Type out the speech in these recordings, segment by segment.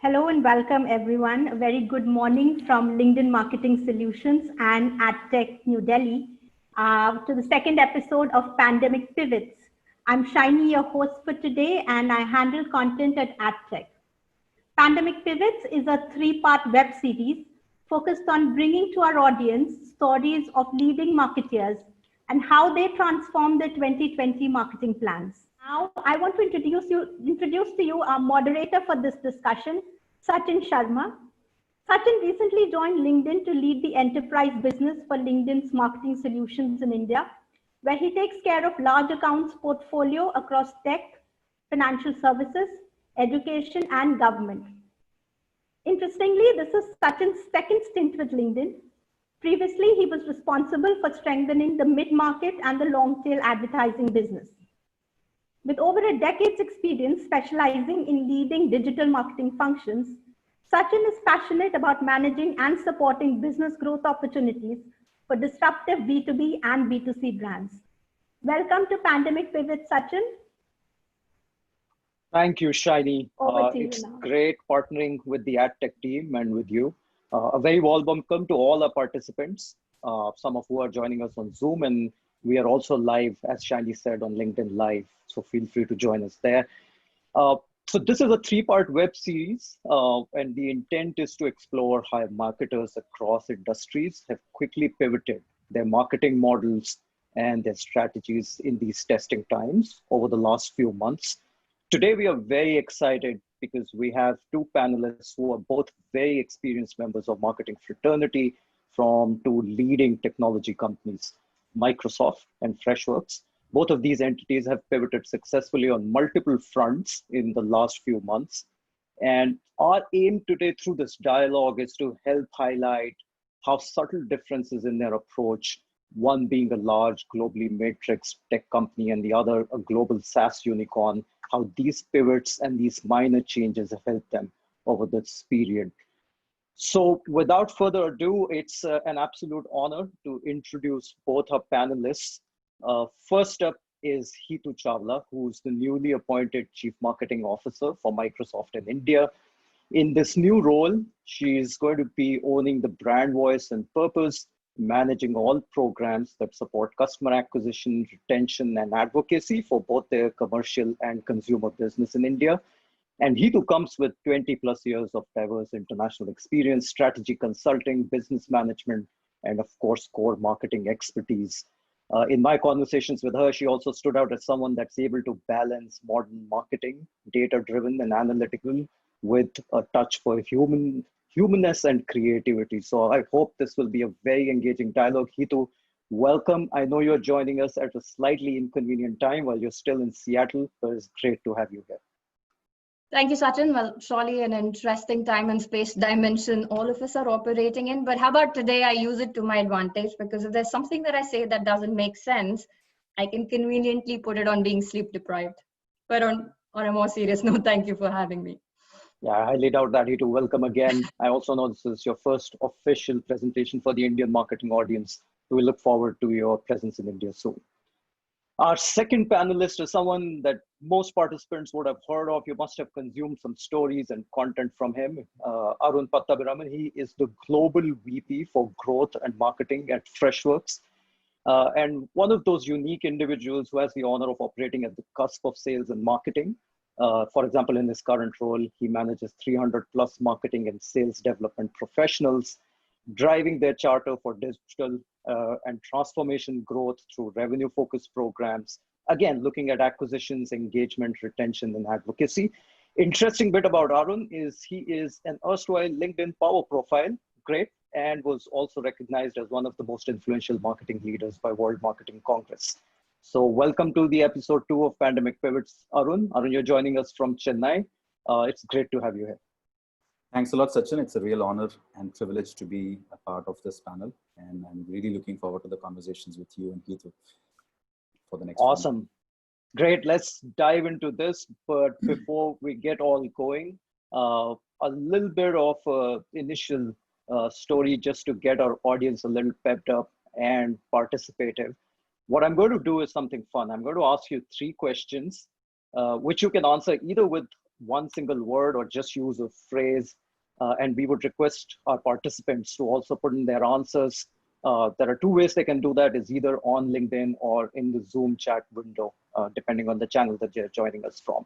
Hello and welcome everyone. A very good morning from LinkedIn Marketing Solutions and AdTech New Delhi to the second episode of Pandemic Pivots. I'm Shiny, your host for today, and I handle content at AdTech. Pandemic Pivots is a three-part web series focused on bringing to our audience stories of leading marketeers and how they transform their 2020 marketing plans. Now, I want to introduce to you our moderator for this discussion, Sachin Sharma. Sachin recently joined LinkedIn to lead the enterprise business for LinkedIn's marketing solutions in India, where he takes care of large accounts portfolio across tech, financial services, education, and government. Interestingly, this is Sachin's second stint with LinkedIn. Previously, he was responsible for strengthening the mid-market and the long-tail advertising business. With over a decade's experience specializing in leading digital marketing functions, Sachin is passionate about managing and supporting business growth opportunities for disruptive B2B and B2C brands. Welcome to Pandemic Pivot, Sachin. Thank you, Shiny. It's great partnering with the AdTech team and with you. A very warm welcome to all our participants, some of who are joining us on Zoom, and we are also live, as Shiny said, on LinkedIn Live, so feel free to join us there. So this is a three-part web series, and the intent is to explore how marketers across industries have quickly pivoted their marketing models and their strategies in these testing times over the last few months. Today, we are very excited because we have two panelists who are both very experienced members of marketing fraternity from two leading technology companies, Microsoft and Freshworks. Both of these entities have pivoted successfully on multiple fronts in the last few months. And our aim today through this dialogue is to help highlight how subtle differences in their approach, one being a large globally matrix tech company and the other a global SaaS unicorn, how these pivots and these minor changes have helped them over this period. So without further ado, it's an absolute honor to introduce both our panelists. First up is Hitu Chawla, who's the newly appointed Chief Marketing Officer for Microsoft in India. In this new role, she's going to be owning the brand voice and purpose, managing all programs that support customer acquisition, retention, and advocacy for both their commercial and consumer business in India. And Hitu comes with 20 plus years of diverse international experience, strategy consulting, business management, and of course, core marketing expertise. In my conversations with her, she also stood out as someone that's able to balance modern marketing, data-driven and analytical, with a touch for humanness and creativity. So I hope this will be a very engaging dialogue. Hitu, welcome. I know you're joining us at a slightly inconvenient time while you're still in Seattle, but it's great to have you here. Thank you, Sachin. Well, surely an interesting time and space dimension all of us are operating in. But how about today I use it to my advantage? Because if there's something that I say that doesn't make sense, I can conveniently put it on being sleep deprived. But on a more serious note, thank you for having me. Yeah, I highly doubt that, Hitu. Welcome again. I also know this is your first official presentation for the Indian marketing audience. We look forward to your presence in India soon. Our second panelist is someone that most participants would have heard of. You must have consumed some stories and content from him. Arun Pattabiraman. He is the Global VP for Growth and Marketing at Freshworks. And one of those unique individuals who has the honor of operating at the cusp of sales and marketing. For example, in his current role, he manages 300 plus marketing and sales development professionals, driving their charter for digital and transformation growth through revenue-focused programs. Again, looking at acquisitions, engagement, retention, and advocacy. Interesting bit about Arun is he is an erstwhile LinkedIn power profile, great, and was also recognized as one of the most influential marketing leaders by World Marketing Congress. So welcome to the episode 2 of Pandemic Pivots, Arun. Arun, you're joining us from Chennai. It's great to have you here. Thanks a lot, Sachin. It's a real honor and privilege to be a part of this panel. And I'm really looking forward to the conversations with you and Hitu for the next Awesome. one. Great. Let's dive into this. But before we get all going, a little bit of initial story just to get our audience a little pepped up and participative. What I'm going to do is something fun. I'm going to ask you 3 questions, which you can answer either with one single word or just use a phrase. And we would request our participants to also put in their answers. There are two ways they can do that, is either on LinkedIn or in the Zoom chat window, depending on the channel that you're joining us from.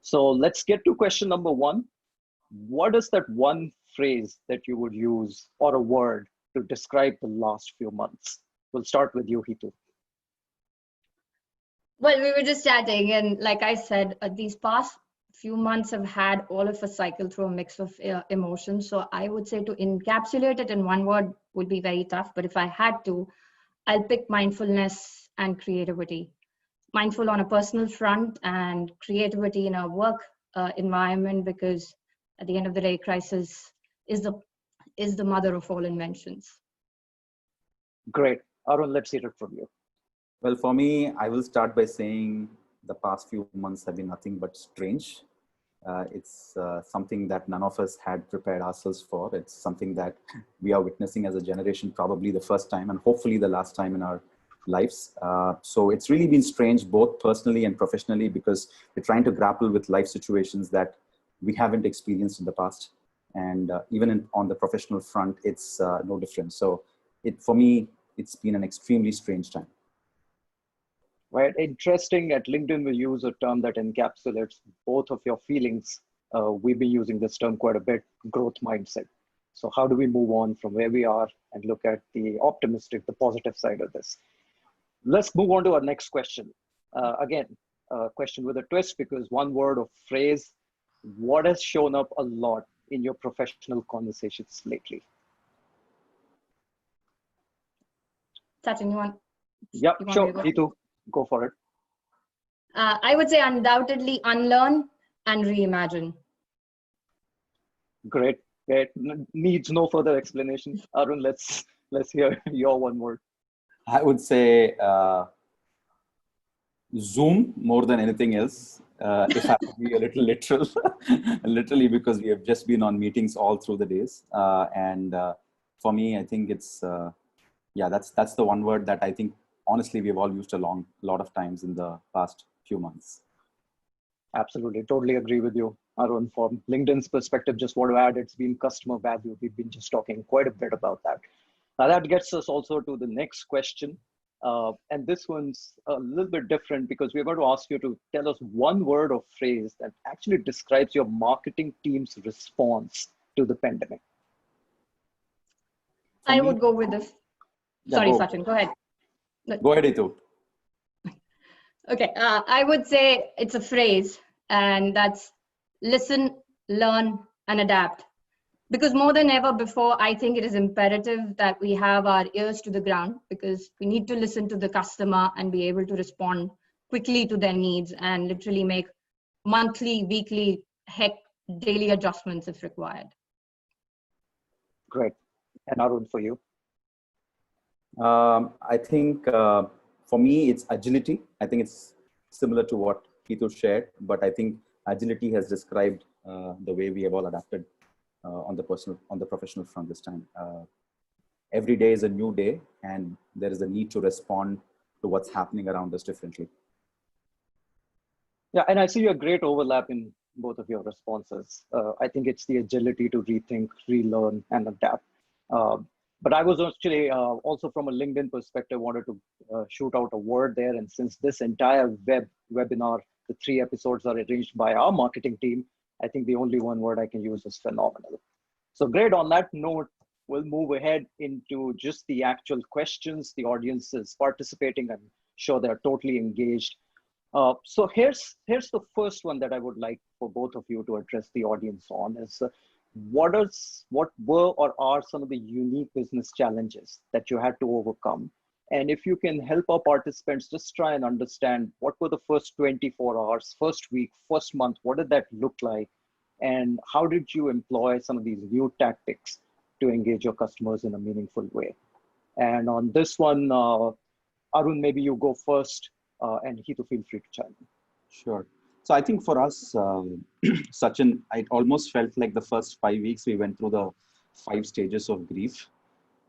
So let's get to question number one. What is that one phrase that you would use or a word to describe the last few months? We'll start with you, Hitu. Well, we were just chatting, and like I said, these past few months have had all of us cycle through a mix of emotions. So I would say to encapsulate it in one word would be very tough. But if I had to, I'll pick mindfulness and creativity. Mindful on a personal front and creativity in a work environment, because at the end of the day, crisis is the mother of all inventions. Great. Arun, let's hear it from you. Well, for me, I will start by saying the past few months have been nothing but strange. It's something that none of us had prepared ourselves for. It's something that we are witnessing as a generation, probably the first time and hopefully the last time in our lives. So it's really been strange, both personally and professionally, because we're trying to grapple with life situations that we haven't experienced in the past. And even on the professional front, it's no different. So for me, it's been an extremely strange time. Right. Interesting. At LinkedIn, we use a term that encapsulates both of your feelings. We've been using this term quite a bit, growth mindset. So how do we move on from where we are and look at the optimistic, the positive side of this? Let's move on to our next question. Again, a question with a twist, because one word or phrase, what has shown up a lot in your professional conversations lately? Sachin, you want? Yep, sure. Hitu, go for it. I would say undoubtedly unlearn and reimagine. Great. Great. Needs no further explanation. Arun, let's hear your one word. I would say Zoom more than anything else. If I could be a little literal, literally, because we have just been on meetings all through the days. And for me, I think it's, yeah, that's the one word that I think, honestly, we've all used a lot of times in the past few months. Absolutely. Totally agree with you, Arun. From LinkedIn's perspective, just want to add, it's been customer value. We've been just talking quite a bit about that. Now that gets us also to the next question. And this one's a little bit different, because we're going to ask you to tell us one word or phrase that actually describes your marketing team's response to the pandemic. I would go with this. Yeah, Sorry, Sachin, go ahead. Go ahead, Hitu. Okay, I would say it's a phrase, and that's listen, learn, and adapt. Because more than ever before, I think it is imperative that we have our ears to the ground, because we need to listen to the customer and be able to respond quickly to their needs and literally make monthly, weekly, daily adjustments if required. Great. And Arun, for you? I think for me, it's agility. I think it's similar to what Hitu shared, but I think agility has described the way we have all adapted on the professional front this time. Every day is a new day, and there is a need to respond to what's happening around us differently. Yeah, and I see a great overlap in both of your responses. I think it's the agility to rethink, relearn, and adapt. But I was actually also, from a LinkedIn perspective, wanted to shoot out a word there. And since this entire webinar, the 3 episodes are arranged by our marketing team, I think the only one word I can use is phenomenal. So great. On that note, we'll move ahead into just the actual questions. The audience is participating. I'm sure they're totally engaged. So here's the first one that I would like for both of you to address the audience on is what were or are some of the unique business challenges that you had to overcome? And if you can help our participants just try and understand what were the first 24 hours, first week, first month, what did that look like? And how did you employ some of these new tactics to engage your customers in a meaningful way? And on this one, Arun, maybe you go first, and Hitu, feel free to chime in. Sure. So I think for us, Sachin, it almost felt like the first 5 weeks we went through the 5 stages of grief,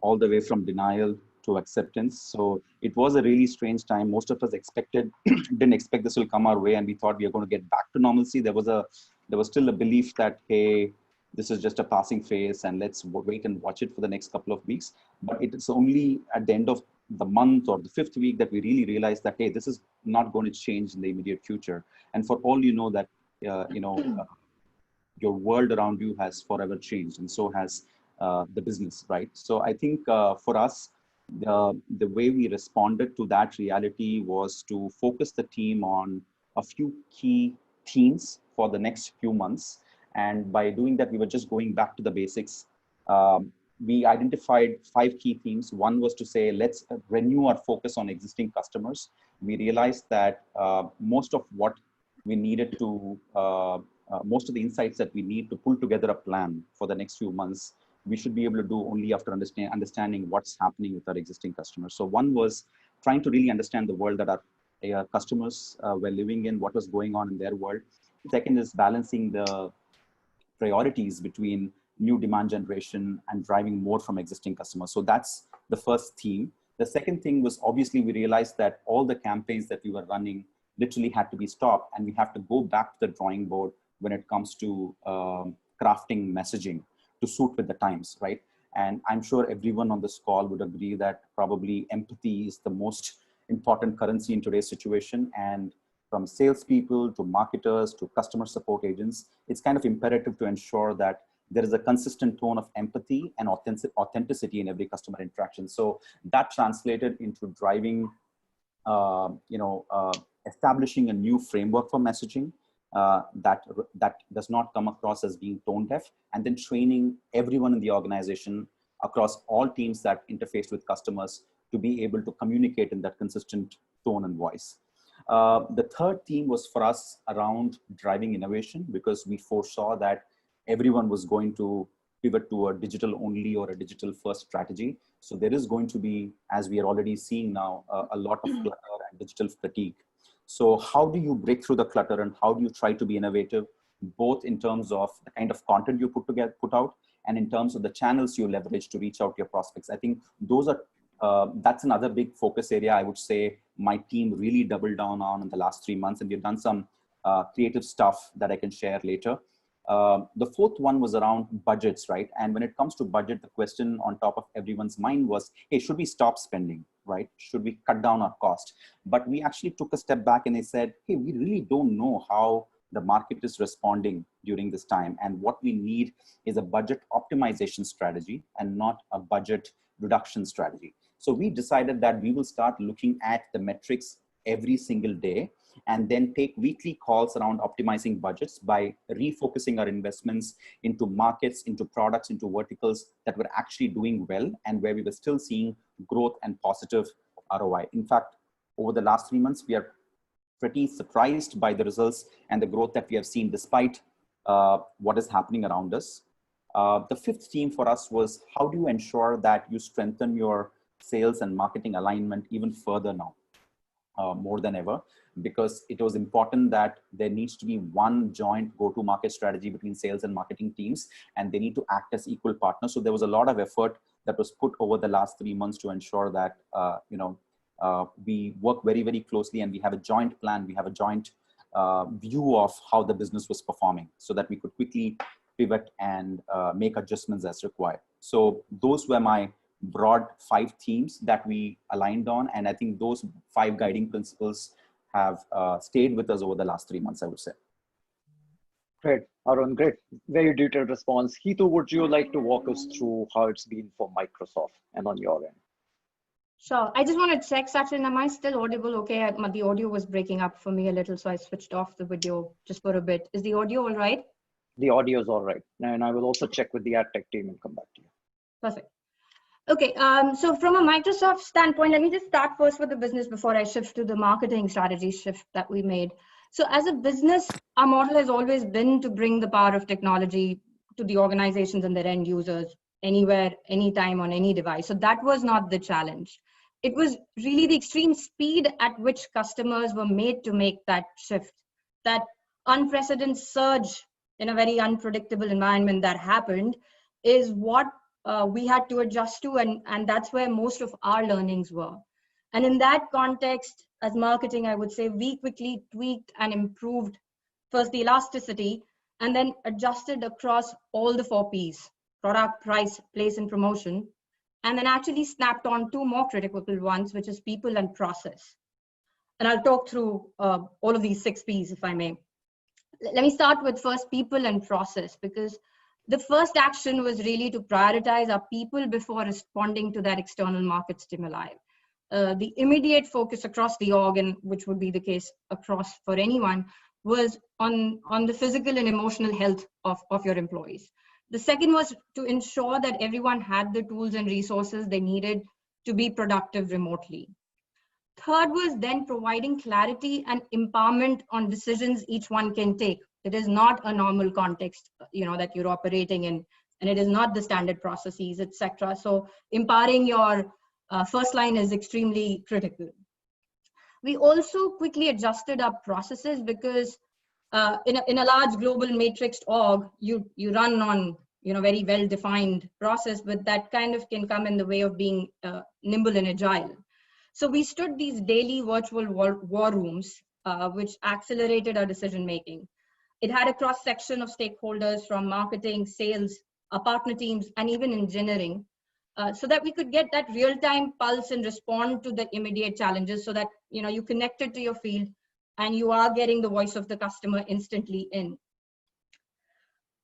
all the way from denial to acceptance. So it was a really strange time. Most of us didn't expect this will come our way, and we thought we are going to get back to normalcy. There was a there was still a belief that, hey, this is just a passing phase and let's wait and watch it for the next couple of weeks. But it's only at the end of the month or the 5th week that we really realized that, hey, this is not going to change in the immediate future. And for all you know that, your world around you has forever changed, and so has the business, right? So I think for us, the way we responded to that reality was to focus the team on a few key themes for the next few months. And by doing that, we were just going back to the basics. We identified 5 key themes. One was to say, let's renew our focus on existing customers. We realized that most of what we needed to, most of the insights that we need to pull together a plan for the next few months, we should be able to do only after understanding what's happening with our existing customers. So one was trying to really understand the world that our customers were living in, what was going on in their world. Second is balancing the priorities between new demand generation and driving more from existing customers. So that's the first theme. The second thing was, obviously we realized that all the campaigns that we were running literally had to be stopped, and we have to go back to the drawing board when it comes to crafting messaging to suit with the times, right? And I'm sure everyone on this call would agree that probably empathy is the most important currency in today's situation. And from salespeople to marketers to customer support agents, it's kind of imperative to ensure that there is a consistent tone of empathy and authenticity in every customer interaction. So that translated into driving, establishing a new framework for messaging that does not come across as being tone deaf, and then training everyone in the organization across all teams that interface with customers to be able to communicate in that consistent tone and voice. The third theme was for us around driving innovation, because we foresaw that everyone was going to pivot to a digital only or a digital first strategy. So there is going to be, as we are already seeing now, a lot of clutter and digital fatigue. So how do you break through the clutter, and how do you try to be innovative, both in terms of the kind of content you put out, and in terms of the channels you leverage to reach out to your prospects? I think those are, that's another big focus area I would say my team really doubled down on in the last 3 months, and we've done some creative stuff that I can share later. The fourth one was around budgets, right? And when it comes to budget, the question on top of everyone's mind was, hey, should we stop spending, right? Should we cut down our cost? But we actually took a step back and they said, hey, we really don't know how the market is responding during this time. And what we need is a budget optimization strategy and not a budget reduction strategy. So we decided that we will start looking at the metrics every single day, and then take weekly calls around optimizing budgets by refocusing our investments into markets, into products, into verticals that were actually doing well and where we were still seeing growth and positive ROI. In fact, over the last 3 months, we are pretty surprised by the results and the growth that we have seen despite what is happening around us. The fifth theme for us was, how do you ensure that you strengthen your sales and marketing alignment even further now? More than ever, because it was important that there needs to be one joint go-to-market strategy between sales and marketing teams, and they need to act as equal partners. So there was a lot of effort that was put over the last 3 months to ensure that we work very, very closely, and we have a joint plan. We have a joint view of how the business was performing, so that we could quickly pivot and make adjustments as required. So those were my broad 5 themes that we aligned on. And I think those 5 guiding principles have stayed with us over the last 3 months, I would say. Great, Arun, great. Very detailed response. Hitu, would you like to walk us through how it's been for Microsoft and on your end? Sure. I just want to check, Sachin, am I still audible? Okay, the audio was breaking up for me a little, so I switched off the video just for a bit. Is the audio all right? The audio is all right. And I will also check with the ad tech team and come back to you. Perfect. Okay, so from a Microsoft standpoint, let me just start first with the business before I shift to the marketing strategy shift that we made. So as a business, our model has always been to bring the power of technology to the organizations and their end users anywhere, anytime, on any device. So that was not the challenge. It was really the extreme speed at which customers were made to make that shift, that unprecedented surge in a very unpredictable environment that happened is what we had to adjust to, and that's where most of our learnings were. And in that context, as marketing, I would say we quickly tweaked and improved first the elasticity and then adjusted across all the 4Ps: product, price, place, and promotion. And then actually snapped on two more critical ones, which is people and process. And I'll talk through all of these 6Ps, if I may. Let me start with first people and process, because the first action was really to prioritize our people before responding to that external market stimuli. The immediate focus across the org, and which would be the case across for anyone, was on the physical and emotional health of your employees. The second was to ensure that everyone had the tools and resources they needed to be productive remotely. Third was then providing clarity and empowerment on decisions each one can take. It is not a normal context, that you're operating in, and it is not the standard processes, etc. So empowering your first line is extremely critical. We also quickly adjusted our processes because in a large global matrixed org, you run on very well-defined process, but that kind of can come in the way of being nimble and agile. So we stood these daily virtual war rooms, which accelerated our decision-making. It had a cross-section of stakeholders from marketing, sales, our partner teams, and even engineering, so that we could get that real-time pulse and respond to the immediate challenges, so that you connected to your field and you are getting the voice of the customer instantly in.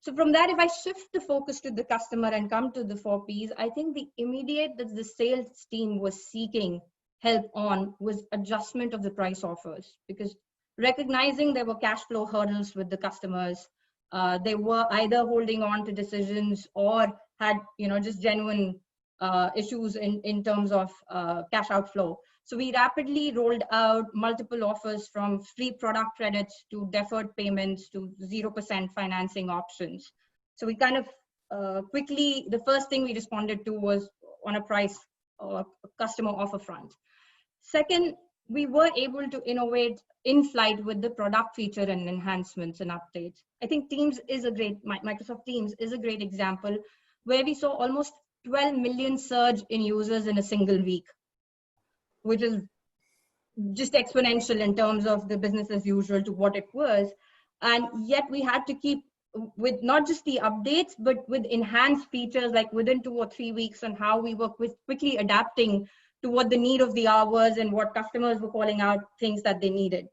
So from that, if I shift the focus to the customer and come to the 4Ps, I think the immediate that the sales team was seeking help on was adjustment of the price offers, because recognizing there were cash flow hurdles with the customers, they were either holding on to decisions or had just genuine issues in terms of cash outflow. So we rapidly rolled out multiple offers, from free product credits to deferred payments to 0% financing options. So we kind of quickly, the first thing we responded to was on a price or customer offer front. Second, we were able to innovate in flight with the product feature and enhancements and updates. I think Microsoft Teams is a great example, where we saw almost 12 million surge in users in a single week, which is just exponential in terms of the business as usual to what it was. And yet we had to keep with not just the updates, but with enhanced features, like within 2 or 3 weeks, on how we were quickly adapting to what the need of the hour was and what customers were calling out things that they needed.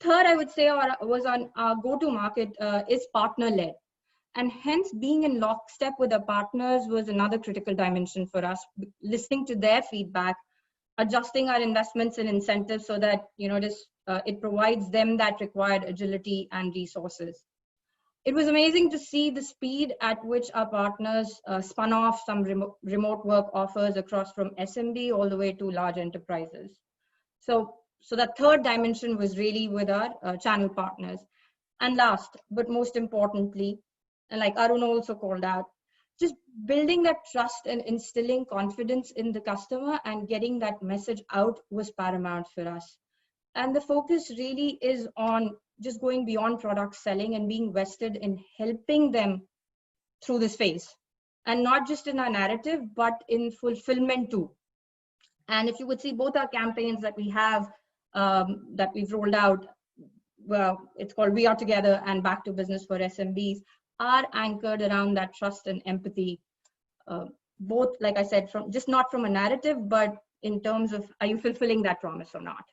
Third, I would say was on our go-to-market is partner-led. And hence being in lockstep with our partners was another critical dimension for us, listening to their feedback, adjusting our investments and incentives so that it provides them that required agility and resources. It was amazing to see the speed at which our partners spun off some remote work offers across from SMB all the way to large enterprises. So that third dimension was really with our channel partners. And last, but most importantly, and like Arun also called out, just building that trust and instilling confidence in the customer and getting that message out was paramount for us. And the focus really is on just going beyond product selling and being vested in helping them through this phase. And not just in our narrative, but in fulfillment too. And if you would see both our campaigns that we have, that we've rolled out, well, it's called We Are Together and Back to Business for SMBs, are anchored around that trust and empathy. Both, like I said, from just not from a narrative, but in terms of, are you fulfilling that promise or not?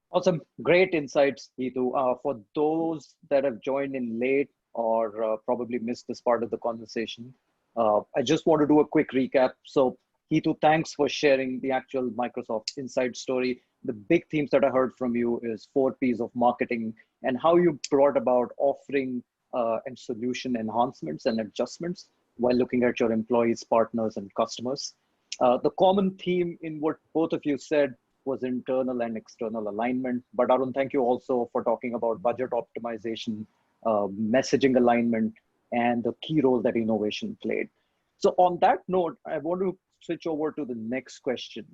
Awesome. Great insights, Hitu. For those that have joined in late or probably missed this part of the conversation, I just want to do a quick recap. So Hitu, thanks for sharing the actual Microsoft Insight story. The big themes that I heard from you is 4 Ps of marketing and how you brought about offering and solution enhancements and adjustments while looking at your employees, partners, and customers. The common theme in what both of you said was internal and external alignment. But Arun, thank you also for talking about budget optimization, messaging alignment, and the key role that innovation played. So on that note, I want to switch over to the next question.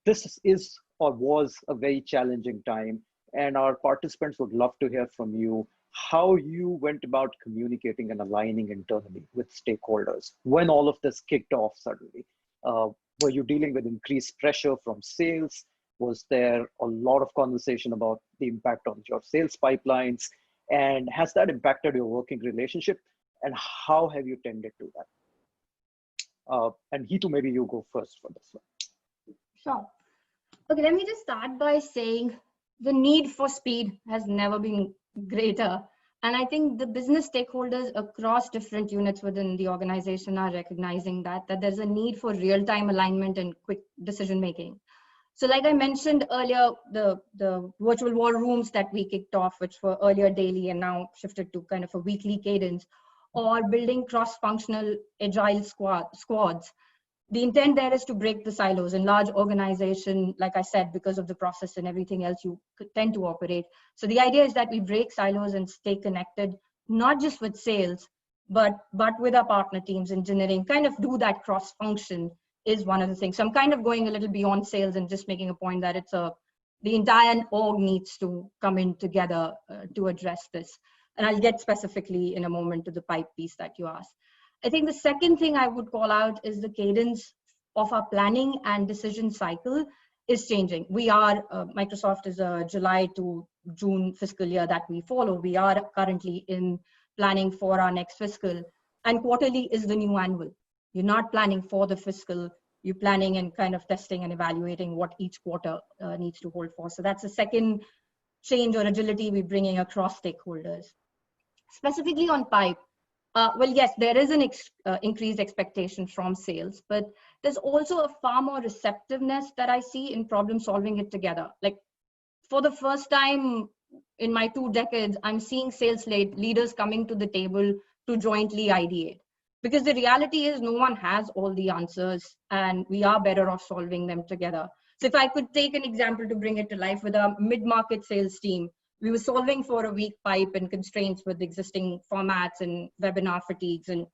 This is or was a very challenging time, and our participants would love to hear from you how you went about communicating and aligning internally with stakeholders when all of this kicked off suddenly. Were you dealing with increased pressure from sales? Was there a lot of conversation about the impact on your sales pipelines? And has that impacted your working relationship? And how have you tended to that? And Hitu, maybe you go first for this one. Sure. Okay, let me just start by saying the need for speed has never been greater. And I think the business stakeholders across different units within the organization are recognizing that there's a need for real-time alignment and quick decision-making. So like I mentioned earlier, the virtual war rooms that we kicked off, which were earlier daily and now shifted to kind of a weekly cadence, or building cross-functional agile squads. The intent there is to break the silos. In large organization, like I said, because of the process and everything else, you tend to operate. So the idea is that we break silos and stay connected, not just with sales, but with our partner teams, engineering, kind of do that cross-function is one of the things. So I'm kind of going a little beyond sales and just making a point that the entire org needs to come in together to address this. And I'll get specifically in a moment to the pipe piece that you asked. I think the second thing I would call out is the cadence of our planning and decision cycle is changing. We are, Microsoft is a July to June fiscal year that we follow. We are currently in planning for our next fiscal, and quarterly is the new annual. You're not planning for the fiscal, you're planning and kind of testing and evaluating what each quarter needs to hold for. So that's the second change or agility we're bringing across stakeholders. Specifically on pipe, well, yes, there is an increased expectation from sales, but there's also a far more receptiveness that I see in problem solving it together. Like for the first time in my 2 decades, I'm seeing sales leaders coming to the table to jointly ideate. Because the reality is no one has all the answers and we are better off solving them together. So if I could take an example to bring it to life with our mid-market sales team, we were solving for a weak pipe and constraints with existing formats and webinar fatigues and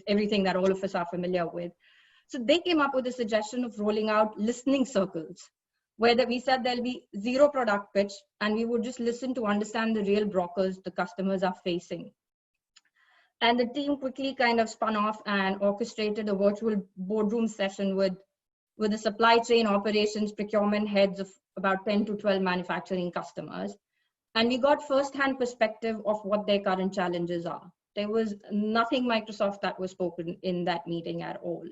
everything that all of us are familiar with. So they came up with a suggestion of rolling out listening circles, where we said there'll be 0 product pitch and we would just listen to understand the real blockers the customers are facing. And the team quickly kind of spun off and orchestrated a virtual boardroom session with the supply chain operations procurement heads of about 10 to 12 manufacturing customers. And we got firsthand perspective of what their current challenges are. There was nothing Microsoft that was spoken in that meeting at all.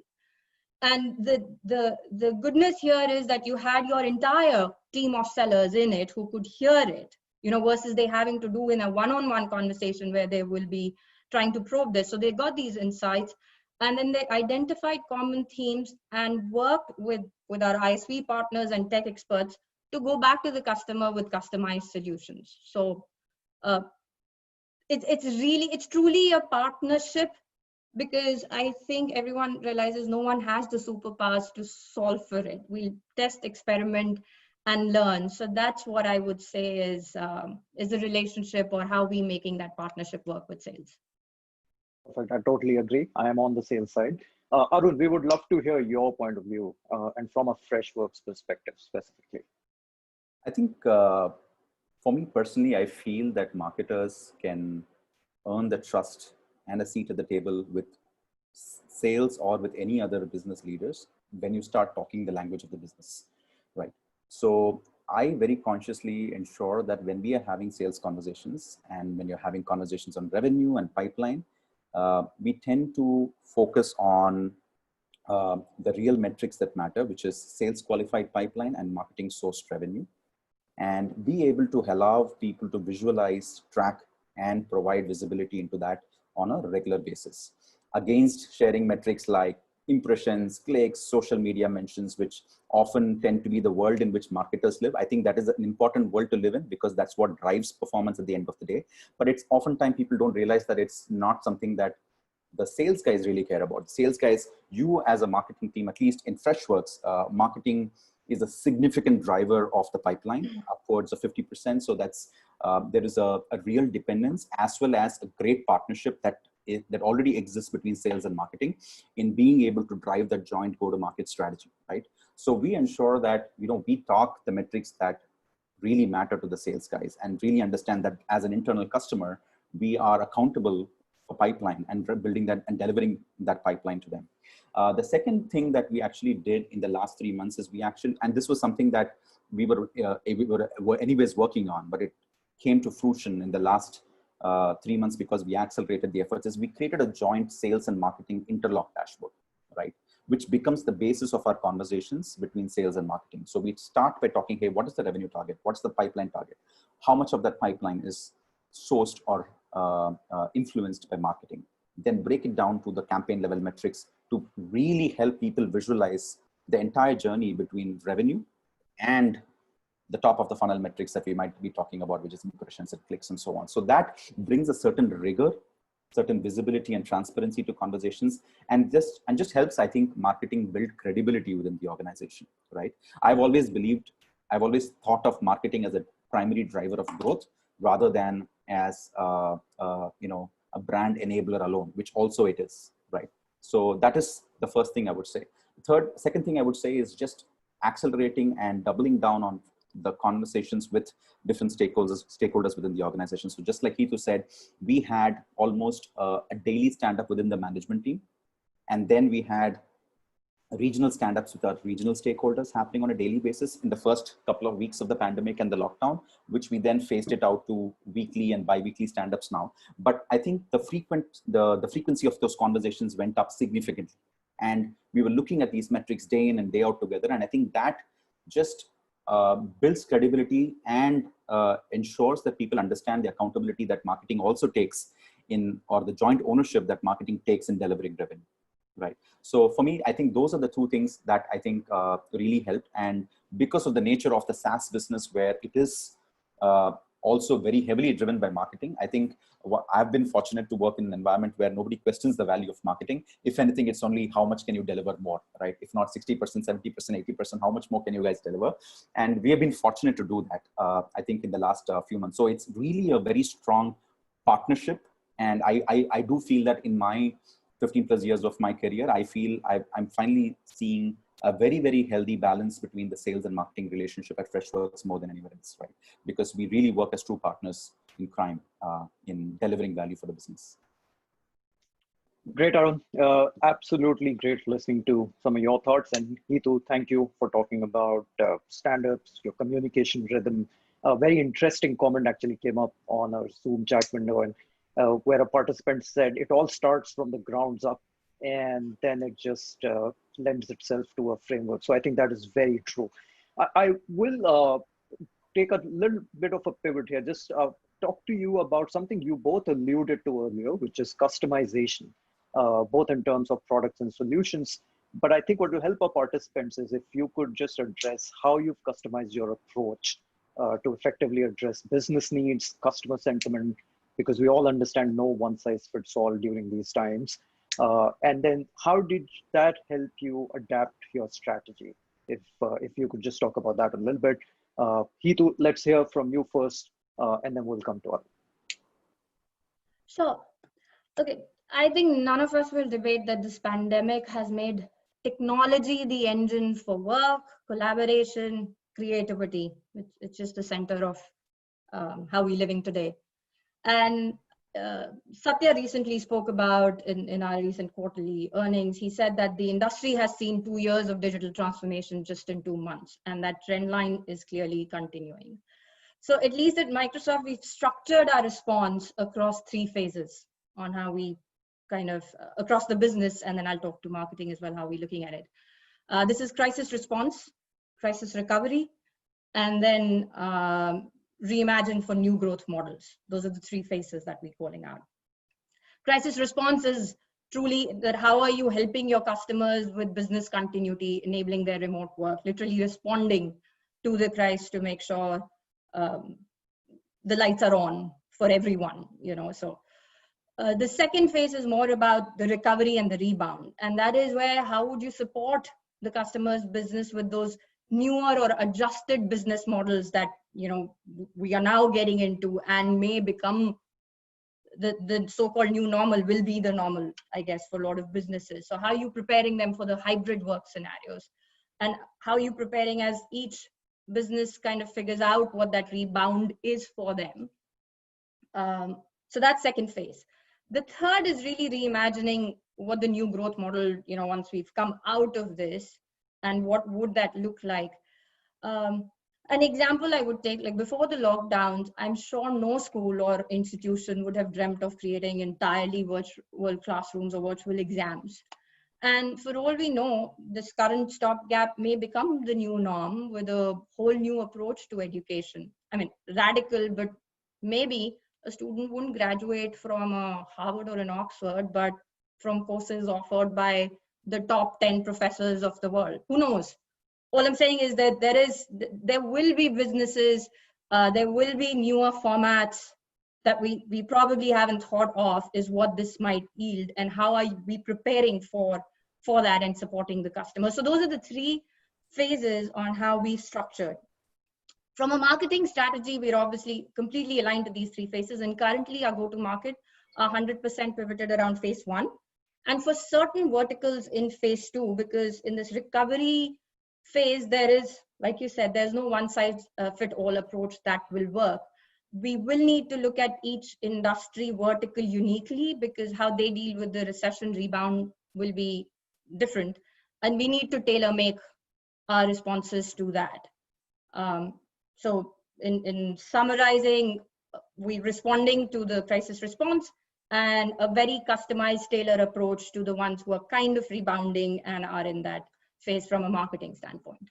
And the goodness here is that you had your entire team of sellers in it who could hear it, versus they having to do in a one-on-one conversation where they will be trying to probe this. So they got these insights and then they identified common themes and worked with our ISV partners and tech experts to go back to the customer with customized solutions. So it's truly a partnership, because I think everyone realizes no one has the superpowers to solve for it. We'll test, experiment, and learn. So that's what I would say is the relationship or how we making that partnership work with sales. Perfect. I totally agree. I am on the sales side. Arun, we would love to hear your point of view and from a Freshworks perspective specifically. I think for me personally, I feel that marketers can earn the trust and a seat at the table with sales or with any other business leaders when you start talking the language of the business, right? So I very consciously ensure that when we are having sales conversations and when you're having conversations on revenue and pipeline, we tend to focus on the real metrics that matter, which is sales qualified pipeline and marketing sourced revenue, and be able to allow people to visualize, track, and provide visibility into that on a regular basis against sharing metrics like impressions, clicks, social media mentions, which often tend to be the world in which marketers live. I think that is an important world to live in because that's what drives performance at the end of the day. But it's oftentimes people don't realize that it's not something that the sales guys really care about. Sales guys, you as a marketing team, at least in Freshworks, marketing is a significant driver of the pipeline, upwards of 50%. So that's there is a real dependence as well as a great partnership that already exists between sales and marketing in being able to drive that joint go-to-market strategy, right? So we ensure that we talk the metrics that really matter to the sales guys and really understand that as an internal customer, we are accountable a pipeline and building that and delivering that pipeline to them. The second thing that we actually did in the last 3 months is and this was something that we were anyways working on, but it came to fruition in the last 3 months because we accelerated the efforts, is we created a joint sales and marketing interlock dashboard, right? Which becomes the basis of our conversations between sales and marketing. So we start by talking, hey, what is the revenue target? What's the pipeline target? How much of that pipeline is sourced or influenced by marketing? Then break it down to the campaign level metrics to really help people visualize the entire journey between revenue and the top of the funnel metrics that we might be talking about, which is impressions and clicks and so on. So that brings a certain rigor, certain visibility and transparency to conversations, and just helps, I think, marketing build credibility within the organization, right? I've always thought of marketing as a primary driver of growth rather than as a brand enabler alone, which also it is, right? So that is the first thing I would say. Second thing I would say is just accelerating and doubling down on the conversations with different stakeholders within the organization. So just like Hitu said, we had almost a daily stand-up within the management team. And then we had regional stand-ups with our regional stakeholders happening on a daily basis in the first couple of weeks of the pandemic and the lockdown, which we then phased it out to weekly and bi-weekly stand-ups now. But I think the frequency of those conversations went up significantly. And we were looking at these metrics day in and day out together. And I think that just builds credibility and ensures that people understand the accountability that marketing also takes or the joint ownership that marketing takes in delivering revenue. Right. So for me, I think those are the two things that I think really helped. And because of the nature of the SaaS business, where it is also very heavily driven by marketing, I think I've been fortunate to work in an environment where nobody questions the value of marketing. If anything, it's only how much can you deliver more, right? If not 60%, 70%, 80%, how much more can you guys deliver? And we have been fortunate to do that, I think, in the last few months. So it's really a very strong partnership. And I do feel that in my 15 plus years of my career, I feel I'm finally seeing a very, very healthy balance between the sales and marketing relationship at Freshworks more than anywhere else, right? Because we really work as true partners in crime in delivering value for the business. Great, Arun. Absolutely great listening to some of your thoughts. And Hitu, thank you for talking about stand-ups, your communication rhythm. A very interesting comment actually came up on our Zoom chat window, and where a participant said it all starts from the grounds up and then it just lends itself to a framework. So I think that is very true. I will take a little bit of a pivot here, just talk to you about something you both alluded to earlier, which is customization, both in terms of products and solutions. But I think what will help our participants is if you could just address how you've customized your approach to effectively address business needs, customer sentiment, because we all understand no one size fits all during these times. And then how did that help you adapt your strategy? If you could just talk about that a little bit. Hitu, let's hear from you first, and then we'll come to Arun. Sure. Okay. I think none of us will debate that this pandemic has made technology the engine for work, collaboration, creativity. It's just the center of how we're living today. And Satya recently spoke about in our recent quarterly earnings, he said that the industry has seen 2 years of digital transformation just in 2 months, and that trend line is clearly continuing. So at least at Microsoft, we've structured our response across 3 phases on how we kind of, across the business, and then I'll talk to marketing as well, how we're looking at it. This is crisis response, crisis recovery, and then reimagine for new growth models. Those are the 3 phases that we're calling out. Crisis response is truly that how are you helping your customers with business continuity, enabling their remote work, literally responding to the crisis to make sure the lights are on for everyone, you know. So the second phase is more about the recovery and the rebound. And that is where, how would you support the customer's business with those newer or adjusted business models that, you know, we are now getting into and may become the so-called new normal, will be the normal, I guess, for a lot of businesses. So how are you preparing them for the hybrid work scenarios? And how are you preparing as each business kind of figures out what that rebound is for them? So that's second phase. The third is really reimagining what the new growth model, once we've come out of this, and what would that look like. An example I would take, like before the lockdowns, I'm sure no school or institution would have dreamt of creating entirely virtual classrooms or virtual exams. And for all we know, this current stopgap may become the new norm with a whole new approach to education. I mean, radical, but maybe a student wouldn't graduate from a Harvard or an Oxford, but from courses offered by the top 10 professors of the world. Who knows? All I'm saying is that there will be businesses, there will be newer formats that we probably haven't thought of is what this might yield, and how are we preparing for that and supporting the customer. So those are the three phases on how we structured. From a marketing strategy, we're obviously completely aligned to these three phases, and currently our go-to-market are 100% pivoted around phase one. And for certain verticals in phase two, because in this recovery phase, there is, like you said, there's no one-size-fit-all approach that will work. We will need to look at each industry vertical uniquely, because how they deal with the recession rebound will be different. And we need to tailor-make our responses to that. So in summarizing, we're responding to the crisis response and a very customized, tailored approach to the ones who are kind of rebounding and are in that phase from a marketing standpoint.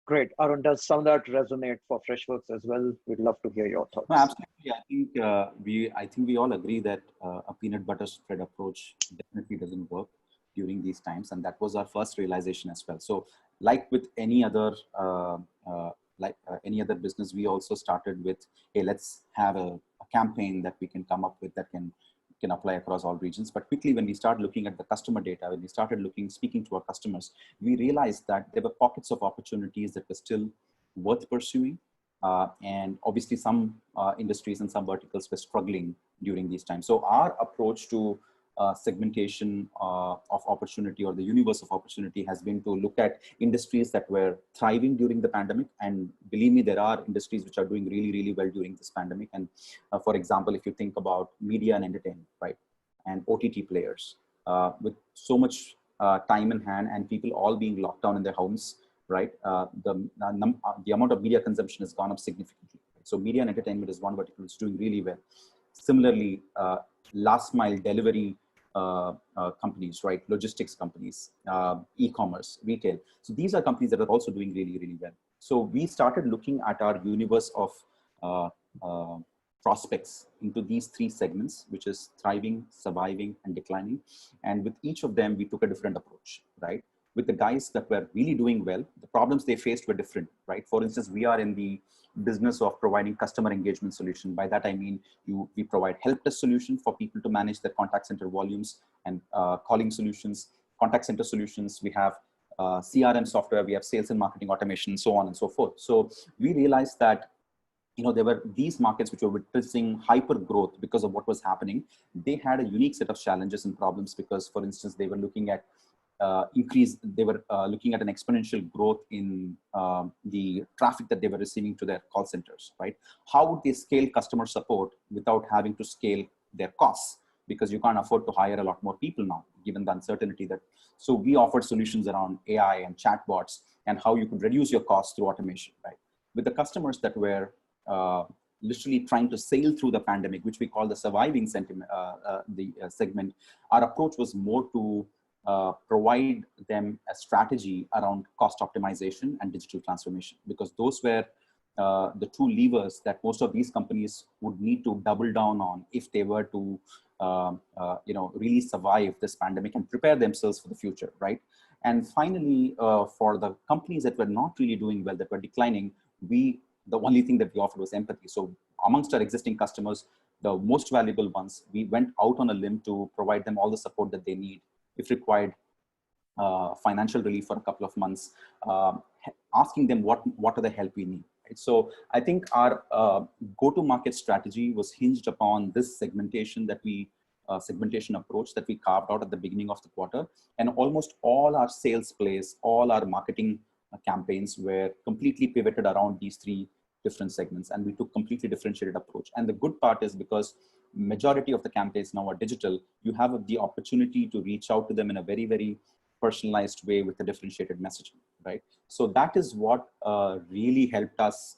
Great. Arun, does some of that resonate for Freshworks as well? We'd love to hear your thoughts. No, absolutely. I think we all agree that a peanut butter spread approach definitely doesn't work during these times, and that was our first realization as well. So, like with any other business, we also started with, hey, let's have a campaign that we can come up with that can apply across all regions. But quickly, when we started looking at the customer data, when we started speaking to our customers, we realized that there were pockets of opportunities that were still worth pursuing. And obviously some industries and some verticals were struggling during these times. So our approach to segmentation of opportunity, or the universe of opportunity, has been to look at industries that were thriving during the pandemic. And believe me, there are industries which are doing really, really well during this pandemic. And for example, if you think about media and entertainment, right, and OTT players, with so much time in hand and people all being locked down in their homes, right, the amount of media consumption has gone up significantly. So media and entertainment is one vertical that's doing really well. Similarly, last mile delivery companies, right, logistics companies, e-commerce, retail. So these are companies that are also doing really, really well. So we started looking at our universe of prospects into these three segments, which is thriving, surviving, and declining. And with each of them, we took a different approach, right? With the guys that were really doing well, the problems they faced were different, right? For instance, we are in the business of providing customer engagement solution. By that, I mean, we provide help desk solution for people to manage their contact center volumes and calling solutions, contact center solutions. We have CRM software, we have sales and marketing automation, so on and so forth. So we realized that, there were these markets which were witnessing hyper growth because of what was happening. They had a unique set of challenges and problems because, for instance, they were looking at looking at an exponential growth in the traffic that they were receiving to their call centers, right? How would they scale customer support without having to scale their costs? Because you can't afford to hire a lot more people now, given the uncertainty that. So we offered solutions around AI and chatbots and how you could reduce your costs through automation, right? With the customers that were literally trying to sail through the pandemic, which we call the surviving segment, our approach was more to provide them a strategy around cost optimization and digital transformation, because those were the two levers that most of these companies would need to double down on if they were to really survive this pandemic and prepare themselves for the future, right? And finally, for the companies that were not really doing well, that were declining, the only thing that we offered was empathy. So amongst our existing customers, the most valuable ones, we went out on a limb to provide them all the support that they need. If required, financial relief for a couple of months, asking them what are the help we need. Right? So I think our go-to-market strategy was hinged upon this segmentation approach that we carved out at the beginning of the quarter, and almost all our sales plays, all our marketing campaigns were completely pivoted around these three different segments, and we took completely differentiated approach. And the good part is, because majority of the campaigns now are digital, you have the opportunity to reach out to them in a very, very personalized way with a differentiated messaging, right? So that is what really helped us,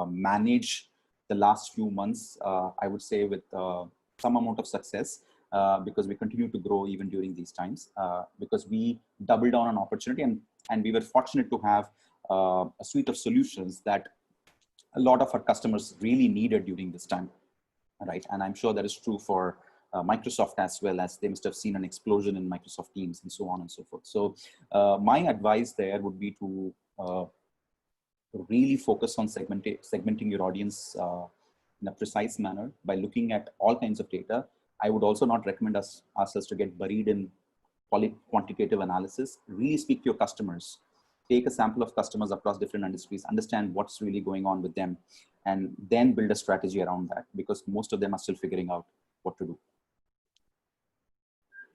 manage the last few months, I would say, with some amount of success, because we continue to grow even during these times, because we doubled down on opportunity, and we were fortunate to have a suite of solutions that a lot of our customers really needed during this time, right? And I'm sure that is true for Microsoft as well, as they must have seen an explosion in Microsoft Teams and so on and so forth. So my advice there would be to really focus on segmenting your audience in a precise manner by looking at all kinds of data. I would also not recommend ourselves to get buried in quantitative analysis. Really speak to your customers. Take a sample of customers across different industries, understand what's really going on with them, and then build a strategy around that, because most of them are still figuring out what to do.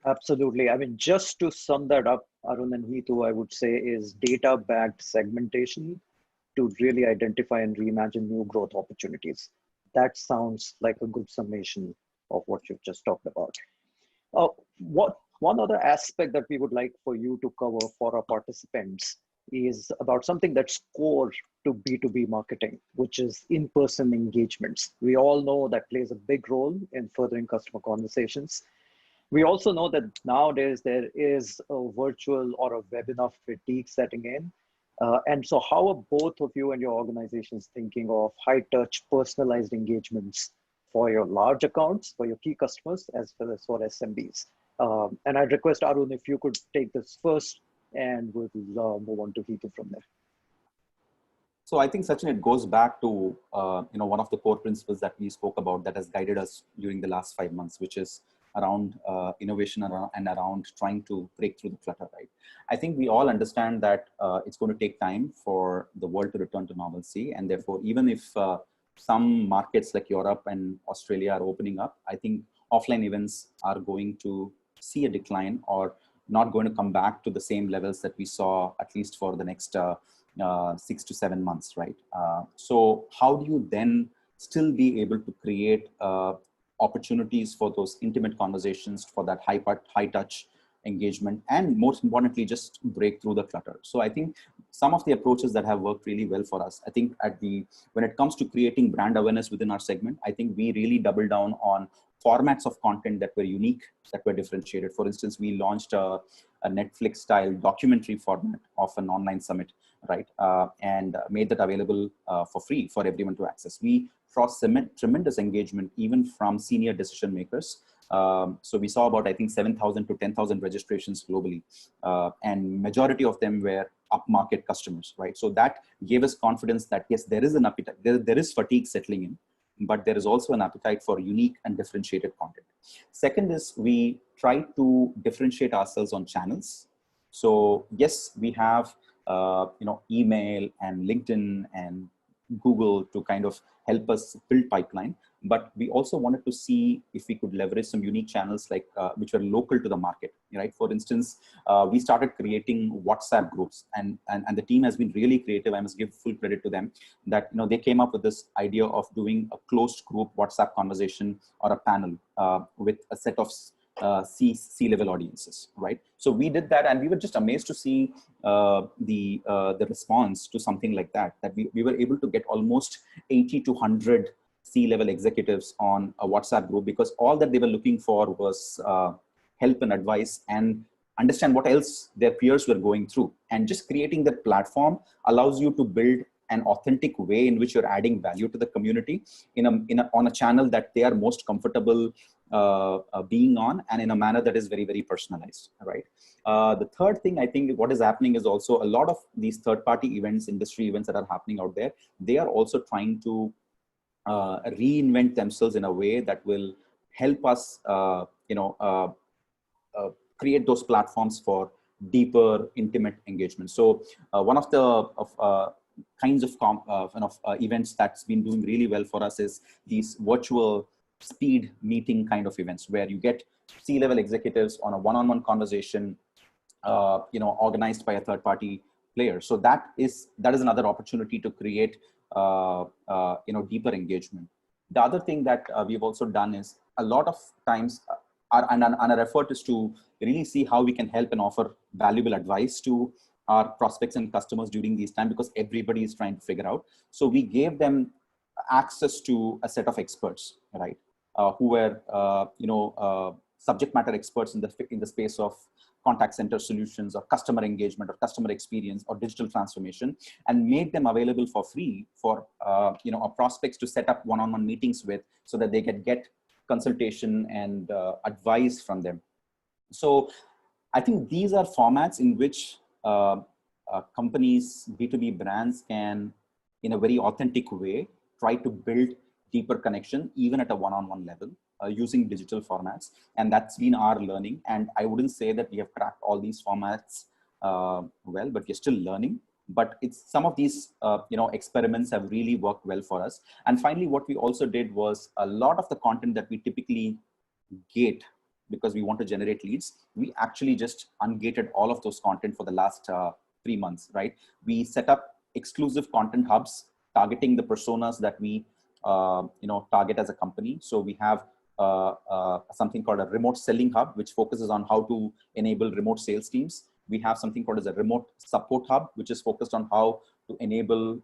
Absolutely. I mean, just to sum that up, Arun and Hitu, I would say is data-backed segmentation to really identify and reimagine new growth opportunities. That sounds like a good summation of what you've just talked about. One other aspect that we would like for you to cover for our participants is about something that's core to B2B marketing, which is in-person engagements. We all know that plays a big role in furthering customer conversations. We also know that nowadays there is a virtual or a webinar fatigue setting in. And so how are both of you and your organizations thinking of high-touch personalized engagements for your large accounts, for your key customers, as well as for SMBs? And I'd request Arun if you could take this first, and we'll move on to Hitu from there. So I think, Sachin, it goes back to one of the core principles that we spoke about that has guided us during the last 5 months, which is around innovation and around trying to break through the clutter, right? I think we all understand that it's going to take time for the world to return to normalcy. And therefore, even if some markets like Europe and Australia are opening up, I think offline events are going to see a decline, or not going to come back to the same levels that we saw, at least for the next 6 to 7 months, right? So how do you then still be able to create opportunities for those intimate conversations, for that high touch engagement, and most importantly, just break through the clutter? So I think some of the approaches that have worked really well for us, I think when it comes to creating brand awareness within our segment, I think we really doubled down on formats of content that were unique, that were differentiated. For instance, we launched a Netflix style documentary format of an online summit, right? And made that available for free for everyone to access. We saw tremendous engagement even from senior decision makers. So we saw about, I think, 7,000 to 10,000 registrations globally. And majority of them were upmarket customers, right? So that gave us confidence that yes, there is an appetite, there is fatigue settling in, but there is also an appetite for unique and differentiated content. Second is we try to differentiate ourselves on channels. So yes, we have email and LinkedIn and Google to kind of help us build pipeline, but we also wanted to see if we could leverage some unique channels like which were local to the market, right? For instance, we started creating WhatsApp groups, and the team has been really creative. I must give full credit to them that they came up with this idea of doing a closed group WhatsApp conversation or a panel with a set of C-level audiences, right? So we did that, and we were just amazed to see the response to something like that we were able to get almost 80 to 100 C-level executives on a WhatsApp group, because all that they were looking for was help and advice and understand what else their peers were going through. And just creating that platform allows you to build an authentic way in which you're adding value to the community on a channel that they are most comfortable being on, and in a manner that is very, very personalized, right? The third thing, I think what is happening is also a lot of these third-party events, industry events that are happening out there, they are also trying to reinvent themselves in a way that will help us, create those platforms for deeper, intimate engagement. So one of the kinds of events that's been doing really well for us is these virtual speed meeting kind of events, where you get C-level executives on a one-on-one conversation, organized by a third-party player. So that is another opportunity to create, deeper engagement. The other thing that we've also done is a lot of times our effort is to really see how we can help and offer valuable advice to our prospects and customers during these times, because everybody is trying to figure out. So we gave them access to a set of experts, right, who were subject matter experts in the space of contact center solutions or customer engagement or customer experience or digital transformation, and made them available for free for our prospects to set up one-on-one meetings with, so that they can get consultation and advice from them. So I think these are formats in which companies, B2B brands can, in a very authentic way, try to build deeper connection, even at a one-on-one level, using digital formats. And that's been our learning. And I wouldn't say that we have cracked all these formats well, but we're still learning. But it's some of these experiments have really worked well for us. And finally, what we also did was a lot of the content that we typically gate because we want to generate leads, we actually just ungated all of those content for the last 3 months, right? We set up exclusive content hubs targeting the personas that we target as a company. So we have something called a remote selling hub, which focuses on how to enable remote sales teams. We have something called as a remote support hub, which is focused on how to enable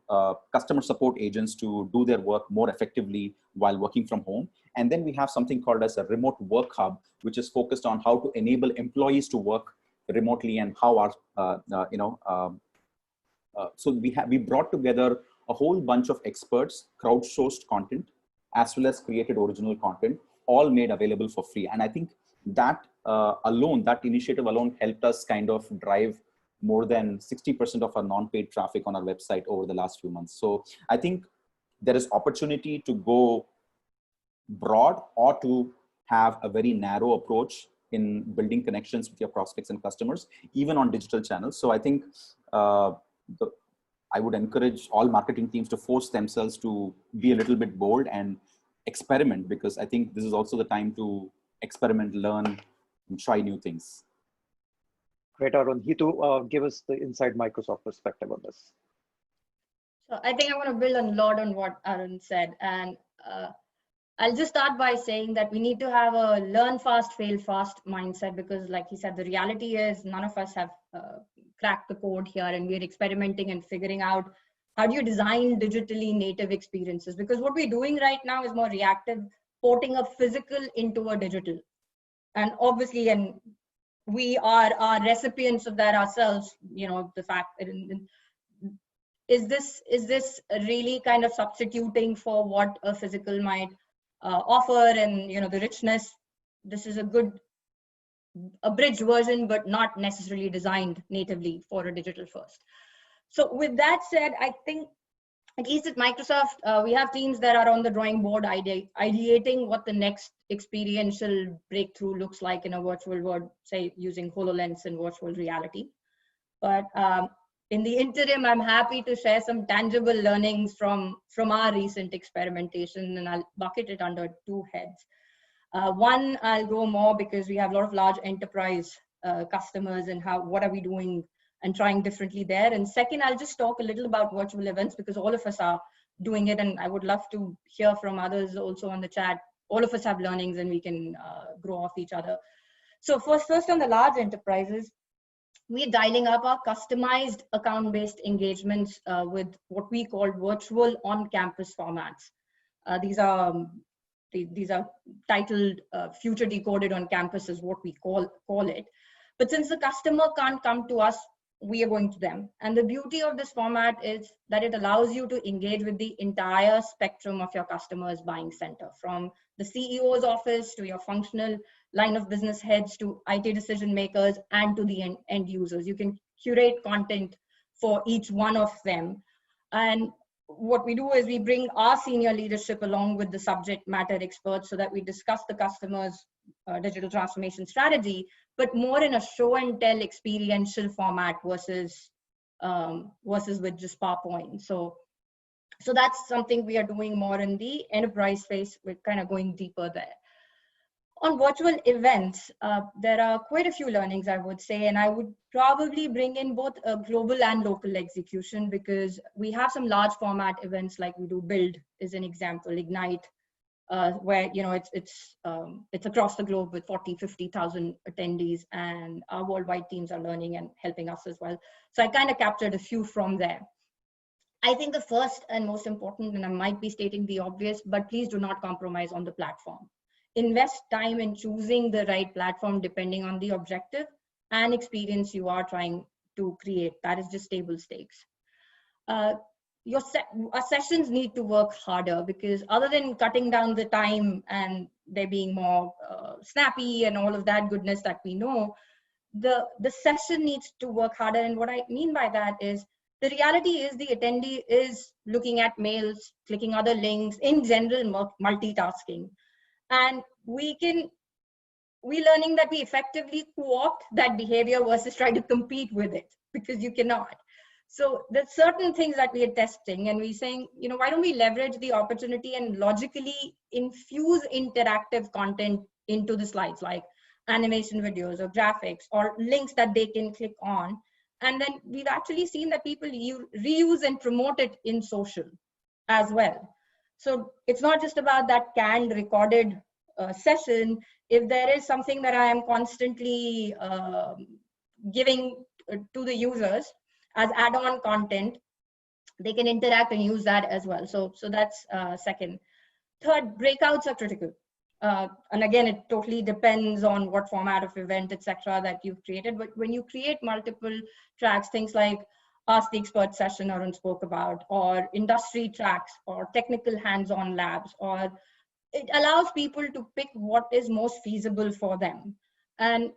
customer support agents to do their work more effectively while working from home. And then we have something called as a remote work hub, which is focused on how to enable employees to work remotely and how our, so we brought together a whole bunch of experts, crowdsourced content, as well as created original content, all made available for free. And I think that that initiative alone helped us kind of drive more than 60% of our non-paid traffic on our website over the last few months. So I think there is opportunity to go broad or to have a very narrow approach in building connections with your prospects and customers, even on digital channels. So I think I would encourage all marketing teams to force themselves to be a little bit bold and experiment, because I think this is also the time to experiment, learn, and try new things. Great, Arun. Hitu, give us the inside Microsoft perspective on this. So I think I want to build a lot on what Arun said. And I'll just start by saying that we need to have a learn fast, fail fast mindset, because like he said, the reality is none of us have cracked the code here, and we're experimenting and figuring out how do you design digitally native experiences? Because what we're doing right now is more reactive, porting a physical into a digital. And obviously, and we are recipients of that ourselves, the fact that is this really kind of substituting for what a physical might offer, and the richness? This is a bridge version, but not necessarily designed natively for a digital first. So with that said, I think at least at Microsoft, we have teams that are on the drawing board ideating what the next experiential breakthrough looks like in a virtual world, say using HoloLens and virtual reality. But in the interim, I'm happy to share some tangible learnings from our recent experimentation, and I'll bucket it under 2 heads. One, I'll go more because we have a lot of large enterprise customers, and what are we doing and trying differently there. And second, I'll just talk a little about virtual events, because all of us are doing it, and I would love to hear from others also on the chat. All of us have learnings, and we can grow off each other. So first on the large enterprises, we're dialing up our customized account-based engagements with what we call virtual on-campus formats. These are titled Future Decoded on Campus is what we call it. But since the customer can't come to us, we are going to them. And the beauty of this format is that it allows you to engage with the entire spectrum of your customer's buying center, from the CEO's office to your functional line of business heads to IT decision makers and to the end users. You can curate content for each one of them. And what we do is we bring our senior leadership along with the subject matter experts, so that we discuss the customer's digital transformation strategy, but more in a show and tell experiential format versus with just PowerPoint. So that's something we are doing more in the enterprise space. We're kind of going deeper there. On virtual events, there are quite a few learnings, I would say, and I would probably bring in both a global and local execution, because we have some large format events like we do Build is an example, Ignite, where it's across the globe with 40-50,000 attendees, and our worldwide teams are learning and helping us as well. So I kind of captured a few from there. I think the first and most important, and I might be stating the obvious, but please do not compromise on the platform. Invest time in choosing the right platform depending on the objective and experience you are trying to create. That is just table stakes. Our sessions need to work harder, because other than cutting down the time and there being more snappy and all of that goodness that we know, the session needs to work harder. And what I mean by that is, the reality is the attendee is looking at mails, clicking other links, in general multitasking. And we're learning that we effectively co-opt that behavior versus try to compete with it, because you cannot. So there's certain things that we are testing, and we're saying, why don't we leverage the opportunity and logically infuse interactive content into the slides, like animation videos or graphics or links that they can click on. And then we've actually seen that people reuse and promote it in social as well. So it's not just about that canned recorded session. If there is something that I am constantly giving to the users as add-on content, they can interact and use that as well. So that's second. Third, breakouts are critical. And again, it totally depends on what format of event, etc., that you've created. But when you create multiple tracks, things like Ask the Expert session Arun spoke about, or industry tracks, or technical hands-on labs, or it allows people to pick what is most feasible for them. And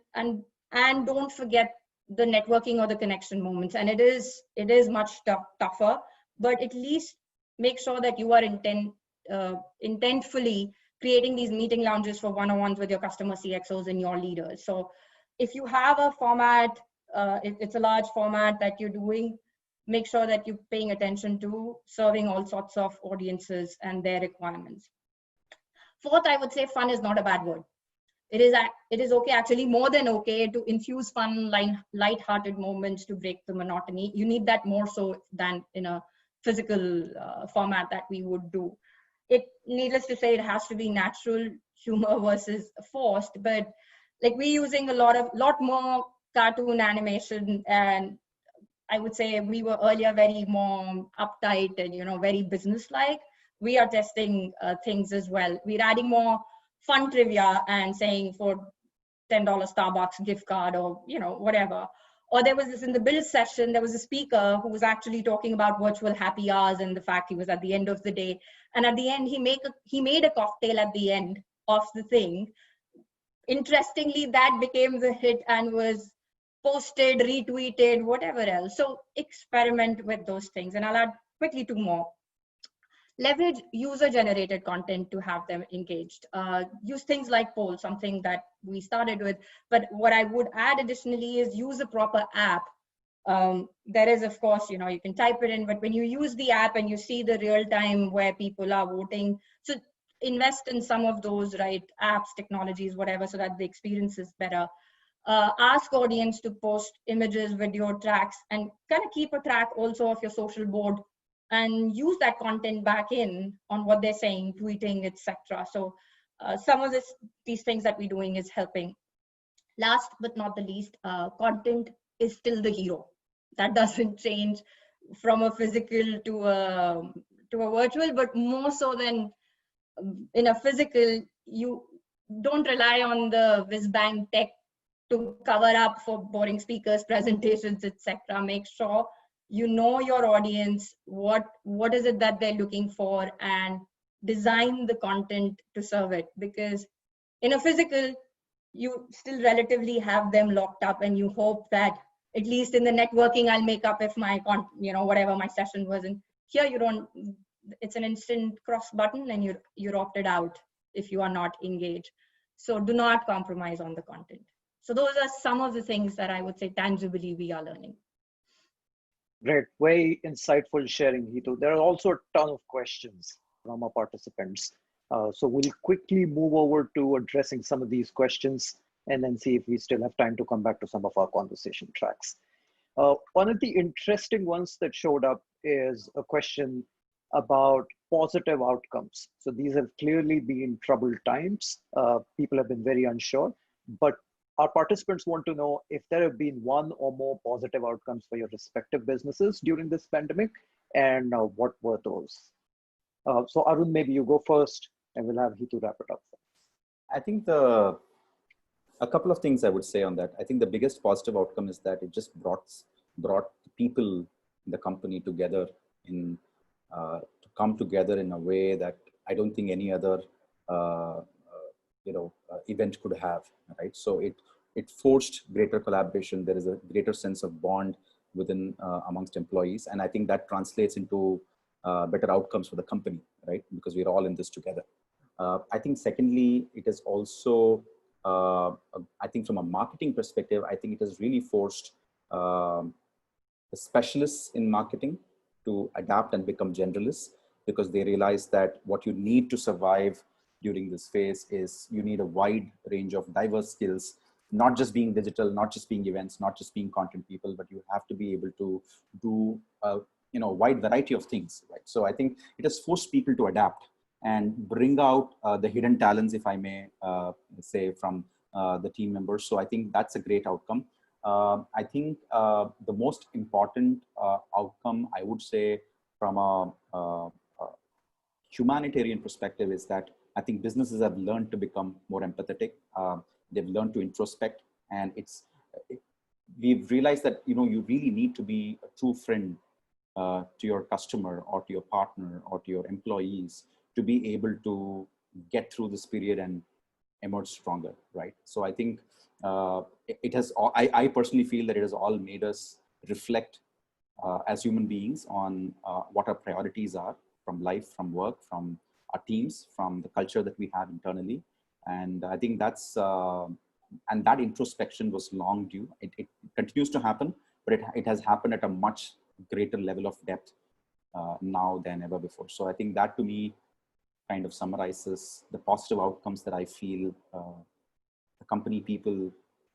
don't forget the networking or the connection moments. And it is much tougher, but at least make sure that you are intentfully creating these meeting lounges for one-on-ones with your customer CXOs and your leaders. So if you have a format, if it's a large format that you're doing, make sure that you're paying attention to serving all sorts of audiences and their requirements. Fourth, I would say fun is not a bad word. It is okay, actually more than okay, to infuse fun, light-hearted moments to break the monotony. You need that more so than in a physical format that we would do. Needless to say, it has to be natural humor versus forced, but like we're using a lot more cartoon animation, and I would say we were earlier very more uptight and very business-like. We are testing things as well. We're adding more fun trivia and saying for $10 Starbucks gift card or whatever. Or there was this in the build session, there was a speaker who was actually talking about virtual happy hours and the fact he was at the end of the day. And at the end, he made a cocktail at the end of the thing. Interestingly, that became the hit and was posted, retweeted, whatever else. So experiment with those things. And I'll add quickly two more. Leverage user-generated content to have them engaged. Use things like polls, something that we started with. But what I would add additionally is use a proper app. There is, of course, you can type it in, but when you use the app and you see the real time where people are voting, so invest in some of those, right, apps, technologies, whatever, so that the experience is better. Ask audience to post images, video tracks, and kind of keep a track also of your social board, and use that content back in on what they're saying, tweeting, etc. So some of these things that we're doing is helping. Last but not the least, content is still the hero. That doesn't change from a physical to a virtual, but more so than in a physical, you don't rely on the whiz-bang tech to cover up for boring speakers, presentations, etc. Make sure you know your audience, what is it that they're looking for, and design the content to serve it. Because in a physical, you still relatively have them locked up, and you hope that at least in the networking, I'll make up if my whatever my session was. And here you don't. It's an instant cross button, and you're opted out if you are not engaged. So do not compromise on the content. So those are some of the things that I would say tangibly we are learning. Great, very insightful sharing, Hitu. There are also a ton of questions from our participants. So we'll quickly move over to addressing some of these questions and then see if we still have time to come back to some of our conversation tracks. One of the interesting ones that showed up is a question about positive outcomes. So these have clearly been troubled times. People have been very unsure, but our participants want to know if there have been one or more positive outcomes for your respective businesses during this pandemic, and what were those? So Arun, maybe you go first, and we'll have Hitu wrap it up. I think a couple of things I would say on that. I think the biggest positive outcome is that it just brought people in the company together to come together in a way that I don't think any other event could have, right? So it forced greater collaboration. There is a greater sense of bond within amongst employees, and I think that translates into better outcomes for the company, right? Because we're all in this together. I think secondly, it is also I think from a marketing perspective, I think it has really forced the specialists in marketing to adapt and become generalists, because they realize that what you need to survive during this phase is you need a wide range of diverse skills, not just being digital, not just being events, not just being content people, but you have to be able to do a wide variety of things, right? So I think it has forced people to adapt and bring out the hidden talents, if I may say, from the team members. So I think that's a great outcome. I think the most important outcome, I would say, from a humanitarian perspective, is that I think businesses have learned to become more empathetic. They've learned to introspect, and we've realized that you really need to be a true friend to your customer or to your partner or to your employees to be able to get through this period and emerge stronger, right? So I think it has. I personally feel that it has all made us reflect as human beings on what our priorities are from life, from work, from our teams, from the culture that we have internally. And I think that's, and that introspection was long due. It continues to happen, but it has happened at a much greater level of depth now than ever before. So I think that to me kind of summarizes the positive outcomes that I feel the company people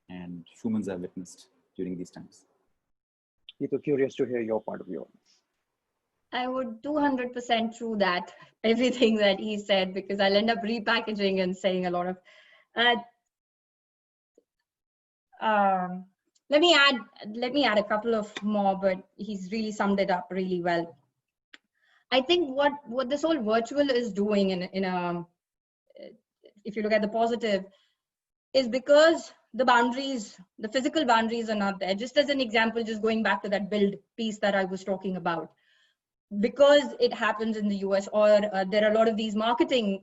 and humans have witnessed during these times. Hitu, curious to hear your point of view on this. I would 200% true that, everything that he said, because I'll end up repackaging and saying a lot of, let me add a couple of more, but he's really summed it up really well. I think what this whole virtual is doing if you look at the positive, is because the physical boundaries are not there. Just as an example, just going back to that build piece that I was talking about, because it happens in the US, or there are a lot of these marketing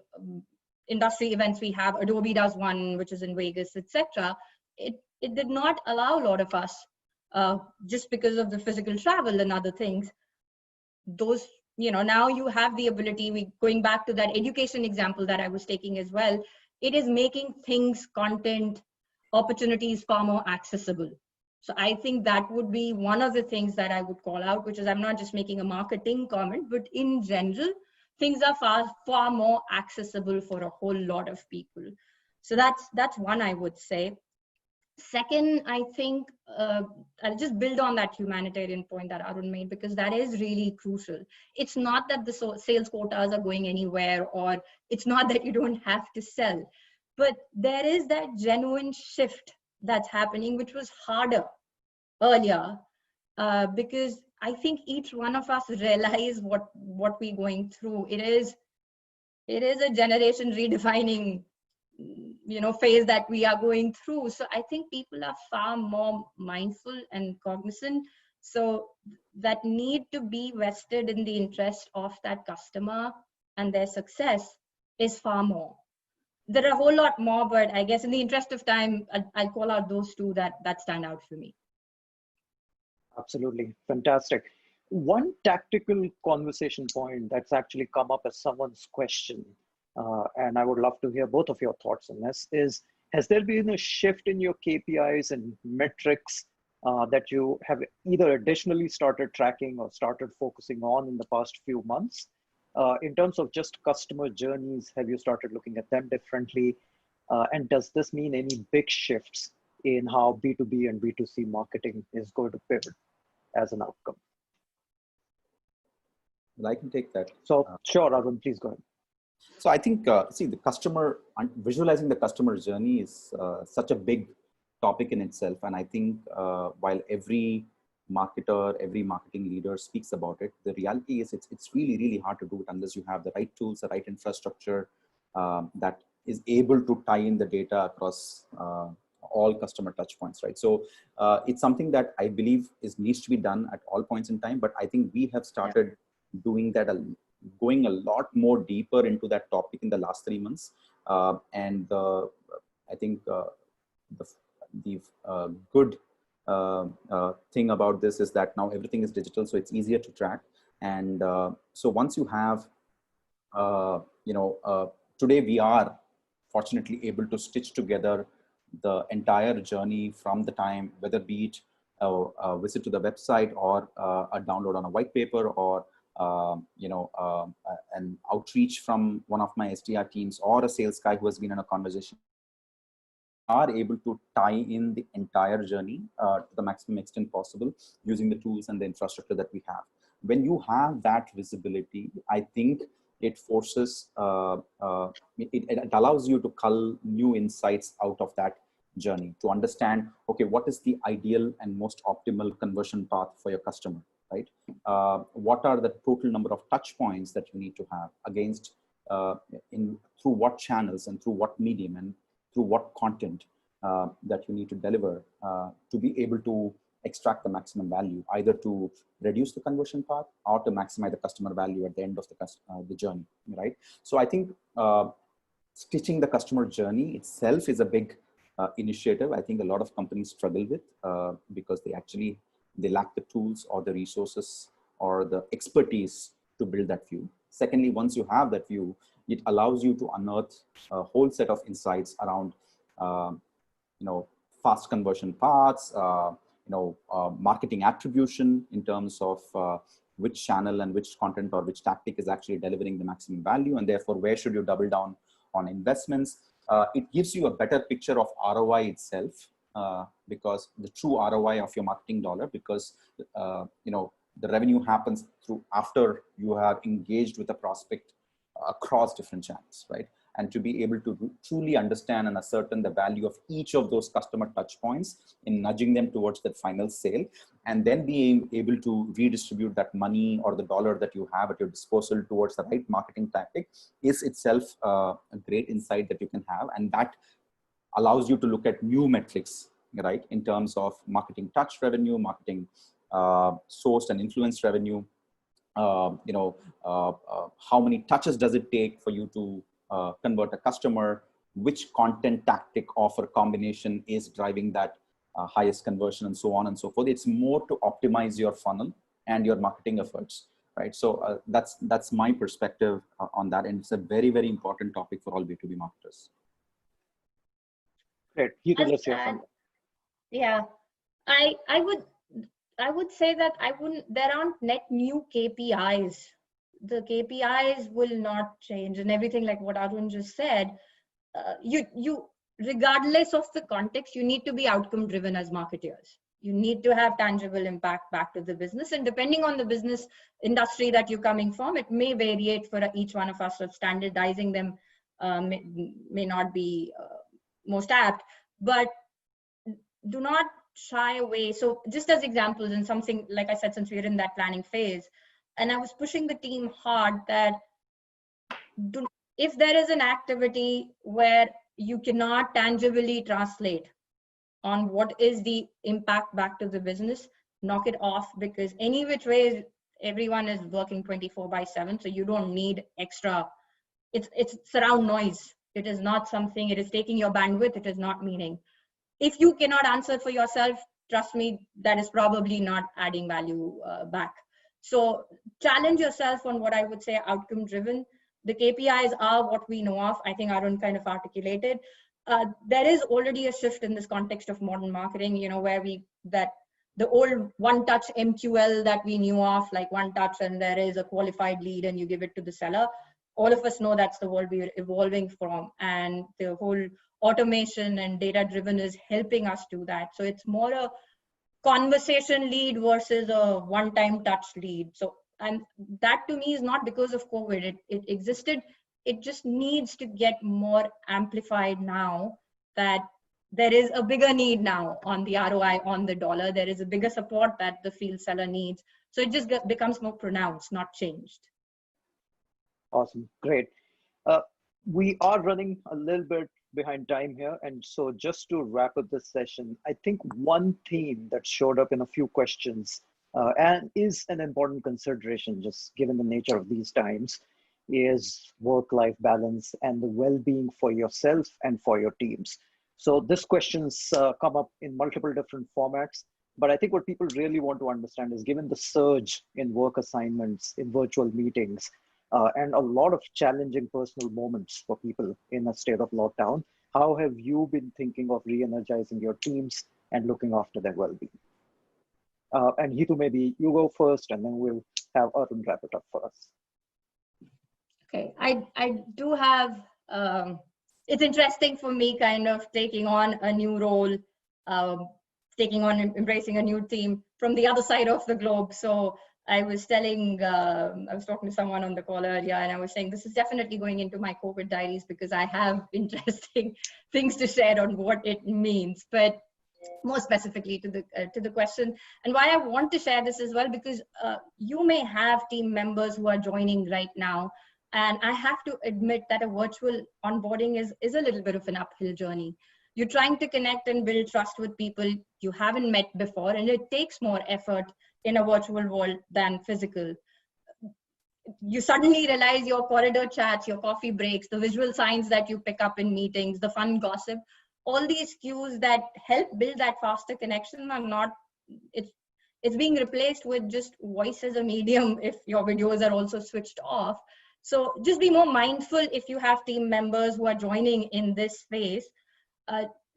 industry events we have. Adobe does one, which is in Vegas, etc. It did not allow a lot of us, just because of the physical travel and other things. Those, now you have the ability, going back to that education example that I was taking as well, it is making things, content, opportunities far more accessible. So I think that would be one of the things that I would call out, which is, I'm not just making a marketing comment, but in general, things are far more accessible for a whole lot of people. So that's one I would say. Second, I think I'll just build on that humanitarian point that Arun made, because that is really crucial. It's not that the sales quotas are going anywhere, or it's not that you don't have to sell, but there is that genuine shift that's happening, which was harder earlier, because I think each one of us realize what we're going through. It is a generation redefining phase that we are going through. So I think people are far more mindful and cognizant. So that need to be vested in the interest of that customer and their success is far more. There are a whole lot more, but I guess in the interest of time, I'll call out those two that stand out for me. Absolutely. Fantastic. One tactical conversation point that's actually come up as someone's question, and I would love to hear both of your thoughts on this, is, has there been a shift in your KPIs and metrics that you have either additionally started tracking or started focusing on in the past few months? In terms of just customer journeys, have you started looking at them differently? And does this mean any big shifts in how B2B and B2C marketing is going to pivot as an outcome? I can take that. So sure, Arun, please go ahead. So I think, see, the customer, visualizing the customer journey is such a big topic in itself. And I think while every marketer, every marketing leader speaks about it, the reality is it's really, really hard to do it unless you have the right tools, the right infrastructure that is able to tie in the data across all customer touch points, right? So it's something that I believe needs to be done at all points in time, but I think we have started doing that, going a lot more deeper into that topic in the last 3 months. And I think the good thing about this is that now everything is digital, so it's easier to track. And so once you have, today we are fortunately able to stitch together the entire journey from the time, whether be it a visit to the website or a download on a white paper, or an outreach from one of my SDR teams or a sales guy who has been in a conversation, are able to tie in the entire journey to the maximum extent possible using the tools and the infrastructure that we have. When you have that visibility, I think it forces, it allows you to cull new insights out of that journey to understand, okay, what is the ideal and most optimal conversion path for your customer, right? What are the total number of touch points that you need to have against, through what channels and through what medium and through what content that you need to deliver to be able to extract the maximum value, either to reduce the conversion path or to maximize the customer value at the end of the journey, right? So I think stitching the customer journey itself is a big initiative. I think a lot of companies struggle with because they lack the tools or the resources or the expertise to build that view. Secondly, once you have that view, it allows you to unearth a whole set of insights around, fast conversion paths, marketing attribution in terms of which channel and which content or which tactic is actually delivering the maximum value, and therefore where should you double down on investments. It gives you a better picture of ROI itself, because the true ROI of your marketing dollar, because the revenue happens through after you have engaged with a prospect across different channels, right? And to be able to truly understand and ascertain the value of each of those customer touch points in nudging them towards that final sale, and then being able to redistribute that money or the dollar that you have at your disposal towards the right marketing tactic is itself a great insight that you can have. And that allows you to look at new metrics, right? In terms of marketing touch revenue, marketing sourced and influenced revenue, how many touches does it take for you to convert a customer, which content tactic offer combination is driving that highest conversion, and so on and so forth. It's more to optimize your funnel and your marketing efforts, right? So that's my perspective on that. And it's a very, very important topic for all B2B marketers. Great. Hitu, let's hear from you. Yeah, I would say that there aren't net new KPIs. The KPIs will not change, and everything like what Arun just said, you regardless of the context, you need to be outcome driven as marketers. You need to have tangible impact back to the business, and depending on the business industry that you're coming from, it may variate for each one of us. So standardizing them may not be most apt, but do not shy away. So just as examples, and something like I said, since we're in that planning phase, and I was pushing the team hard that if there is an activity where you cannot tangibly translate on what is the impact back to the business, knock it off, because any which way everyone is working 24/7. So you don't need extra. It's surround noise. It is not something, it is taking your bandwidth. It is not meaning. If you cannot answer for yourself, trust me, that is probably not adding value back. So challenge yourself on what I would say outcome driven. The KPIs are what we know of. I think Arun kind of articulated. There is already a shift in this context of modern marketing, where the old one touch MQL that we knew of, like one touch and there is a qualified lead and you give it to the seller. All of us know that's the world we're evolving from, and the whole automation and data driven is helping us do that. So it's more a conversation lead versus a one-time touch lead. So And that to me is not because of COVID. It existed. It just needs to get more amplified now that there is a bigger need now on the ROI on the dollar. There is a bigger support that the field seller needs. So it just becomes more pronounced, not changed. Awesome. Great. Uh, we are running a little bit behind time here. And so just to wrap up this session, I think one theme that showed up in a few questions and is an important consideration, just given the nature of these times, is work-life balance and the well-being for yourself and for your teams. So this questions come up in multiple different formats, but I think what people really want to understand is, given the surge in work assignments, in virtual meetings, and a lot of challenging personal moments for people in a state of lockdown, how have you been thinking of re-energizing your teams and looking after their well-being? And Hitu, maybe you go first, and then we'll have Arun wrap it up for us. Okay, I do have, it's interesting for me kind of taking on a new role, embracing a new team from the other side of the globe. So I was talking to someone on the call earlier, and I was saying this is definitely going into my COVID diaries because I have interesting things to share on what it means. But more specifically to the question, and why I want to share this as well, because you may have team members who are joining right now, and I have to admit that a virtual onboarding is a little bit of an uphill journey. You're trying to connect and build trust with people you haven't met before, and it takes more effort in a virtual world than physical. You suddenly realize your corridor chats, your coffee breaks, the visual signs that you pick up in meetings, the fun gossip, all these cues that help build that faster connection are not, it's being replaced with just voice as a medium if your videos are also switched off. So just be more mindful if you have team members who are joining in this space.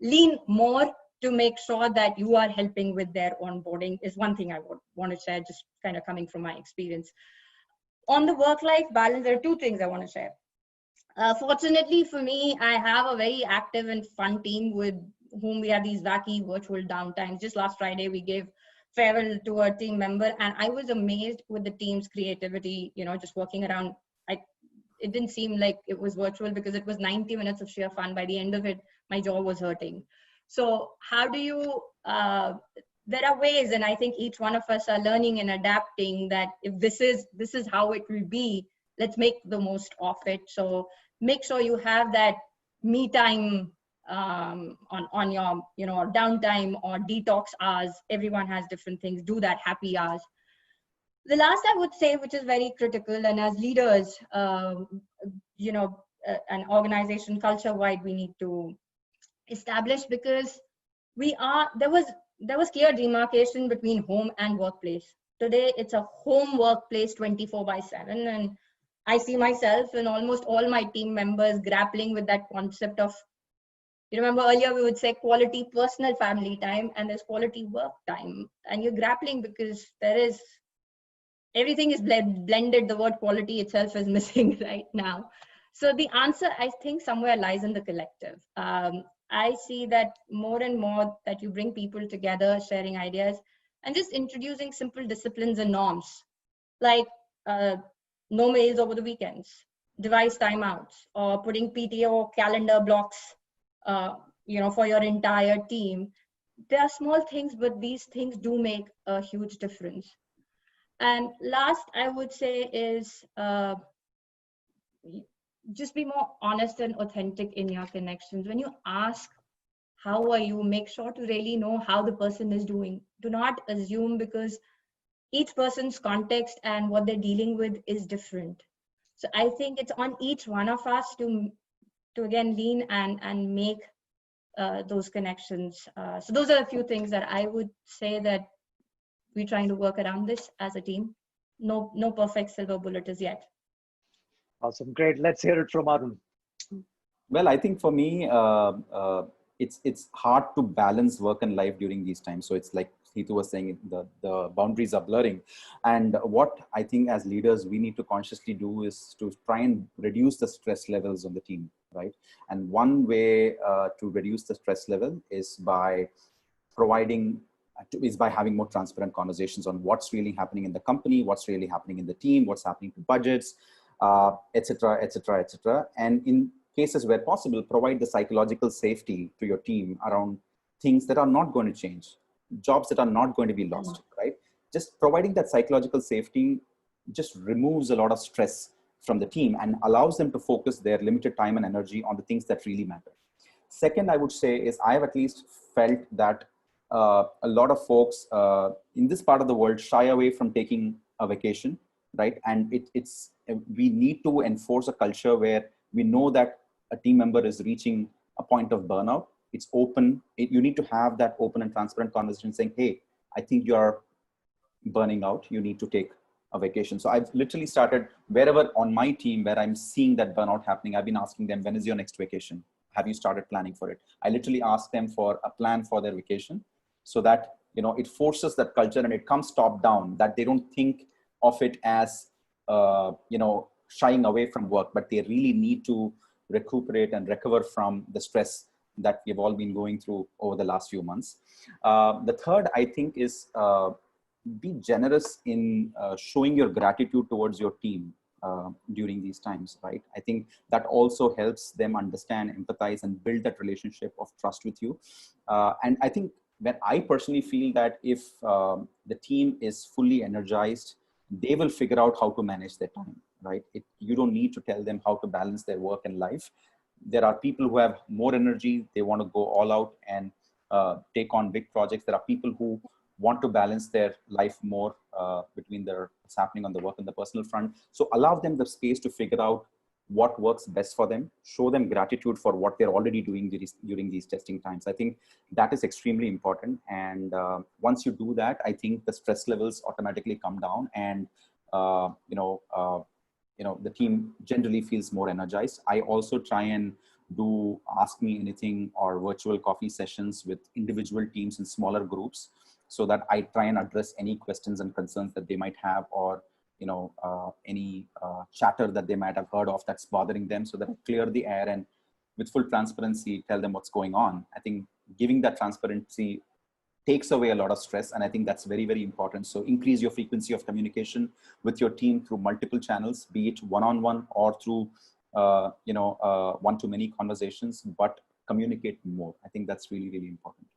Lean more to make sure that you are helping with their onboarding is one thing I would want to share, just kind of coming from my experience. On the work-life balance, there are two things I want to share. Fortunately for me, I have a very active and fun team with whom we have these wacky virtual downtimes. Just last Friday, we gave farewell to a team member, and I was amazed with the team's creativity, just working around. It didn't seem like it was virtual because it was 90 minutes of sheer fun. By the end of it, my jaw was hurting. So how do you, there are ways, and I think each one of us are learning and adapting that if this is how it will be, let's make the most of it. So make sure you have that me time on your downtime or detox hours. Everyone has different things. Do that happy hours. The last I would say, which is very critical, and as leaders, an organization culture-wide, we need to establish, because there was clear demarcation between home and workplace. Today, it's a home workplace 24/7, and I see myself and almost all my team members grappling with that concept of, you remember earlier we would say quality personal family time, and there's quality work time, and you're grappling because everything is blended. The word quality itself is missing right now. So the answer, I think, somewhere lies in the collective. I see that more and more that you bring people together, sharing ideas, and just introducing simple disciplines and norms, like no mails over the weekends, device timeouts, or putting PTO calendar blocks, for your entire team. They are small things, but these things do make a huge difference. And last, I would say is just be more honest and authentic in your connections. When you ask, how are you, make sure to really know how the person is doing. Do not assume, because each person's context and what they're dealing with is different. So I think it's on each one of us to again lean and make those connections. So those are a few things that I would say that we're trying to work around this as a team. No perfect silver bullet as yet. Awesome, great. Let's hear it from Arun. Well, I think for me, it's hard to balance work and life during these times. So it's like Hitu was saying, the boundaries are blurring. And what I think as leaders, we need to consciously do is to try and reduce the stress levels on the team, right? And one way to reduce the stress level is by providing is by having more transparent conversations on what's really happening in the company, what's really happening in the team, what's happening to budgets, etc., etc., etc. And in cases where possible, provide the psychological safety to your team around things that are not going to change, jobs that are not going to be lost, right? Just providing that psychological safety just removes a lot of stress from the team and allows them to focus their limited time and energy on the things that really matter. Second, I would say is I have at least felt that a lot of folks in this part of the world shy away from taking a vacation, right? And we need to enforce a culture where we know that a team member is reaching a point of burnout. It's open. You need to have that open and transparent conversation saying, hey, I think you're burning out. You need to take a vacation. So I've literally started wherever on my team where I'm seeing that burnout happening, I've been asking them, when is your next vacation? Have you started planning for it? I literally ask them for a plan for their vacation so that, you know, it forces that culture and it comes top down, that they don't think of it as, you know, shying away from work, but they really need to recuperate and recover from the stress that we've all been going through over the last few months. The third, I think, is be generous in showing your gratitude towards your team during these times, right? I think that also helps them understand, empathize, and build that relationship of trust with you. And I think that I personally feel that if the team is fully energized, they will figure out how to manage their time, right? You don't need to tell them how to balance their work and life. There are people who have more energy. They want to go all out and take on big projects. There are people who want to balance their life more between what's happening on the work and the personal front. So allow them the space to figure out what works best for them, show them gratitude for what they're already doing during these testing times. I think that is extremely important. And once you do that, I think the stress levels automatically come down and, the team generally feels more energized. I also try and do Ask Me Anything or virtual coffee sessions with individual teams in smaller groups, so that I try and address any questions and concerns that they might have, or any chatter that they might have heard of that's bothering them, so that I clear the air and with full transparency tell them what's going on. I think giving that transparency takes away a lot of stress, and I think that's very, very important. So increase your frequency of communication with your team through multiple channels, be it one-on-one or through one-to-many conversations, but communicate more. I think that's really, really important.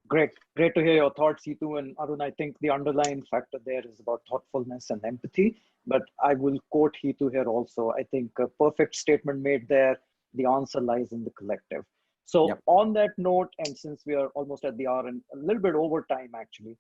Great to hear your thoughts, Hitu and Arun. I think the underlying factor there is about thoughtfulness and empathy, but I will quote Hitu here also. I think a perfect statement made there. The answer lies in the collective. So yep. On that note, and since we are almost at the hour and a little bit over time, actually,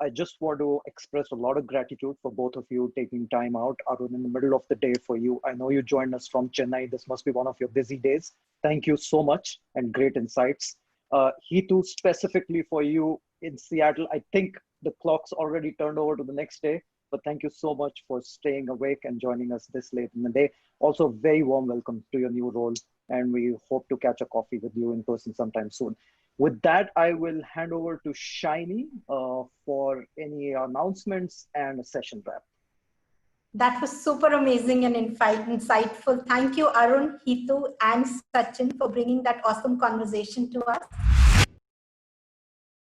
I just want to express a lot of gratitude for both of you taking time out. Arun, in the middle of the day for you. I know you joined us from Chennai. This must be one of your busy days. Thank you so much and great insights. Hitu, specifically for you in Seattle, I think the clock's already turned over to the next day, but thank you so much for staying awake and joining us this late in the day. Also, very warm welcome to your new role, and we hope to catch a coffee with you in person sometime soon. With that, I will hand over to Shiny for any announcements and a session wrap. That was super amazing and insightful. Thank you, Arun, Hitu, and Sachin for bringing that awesome conversation to us.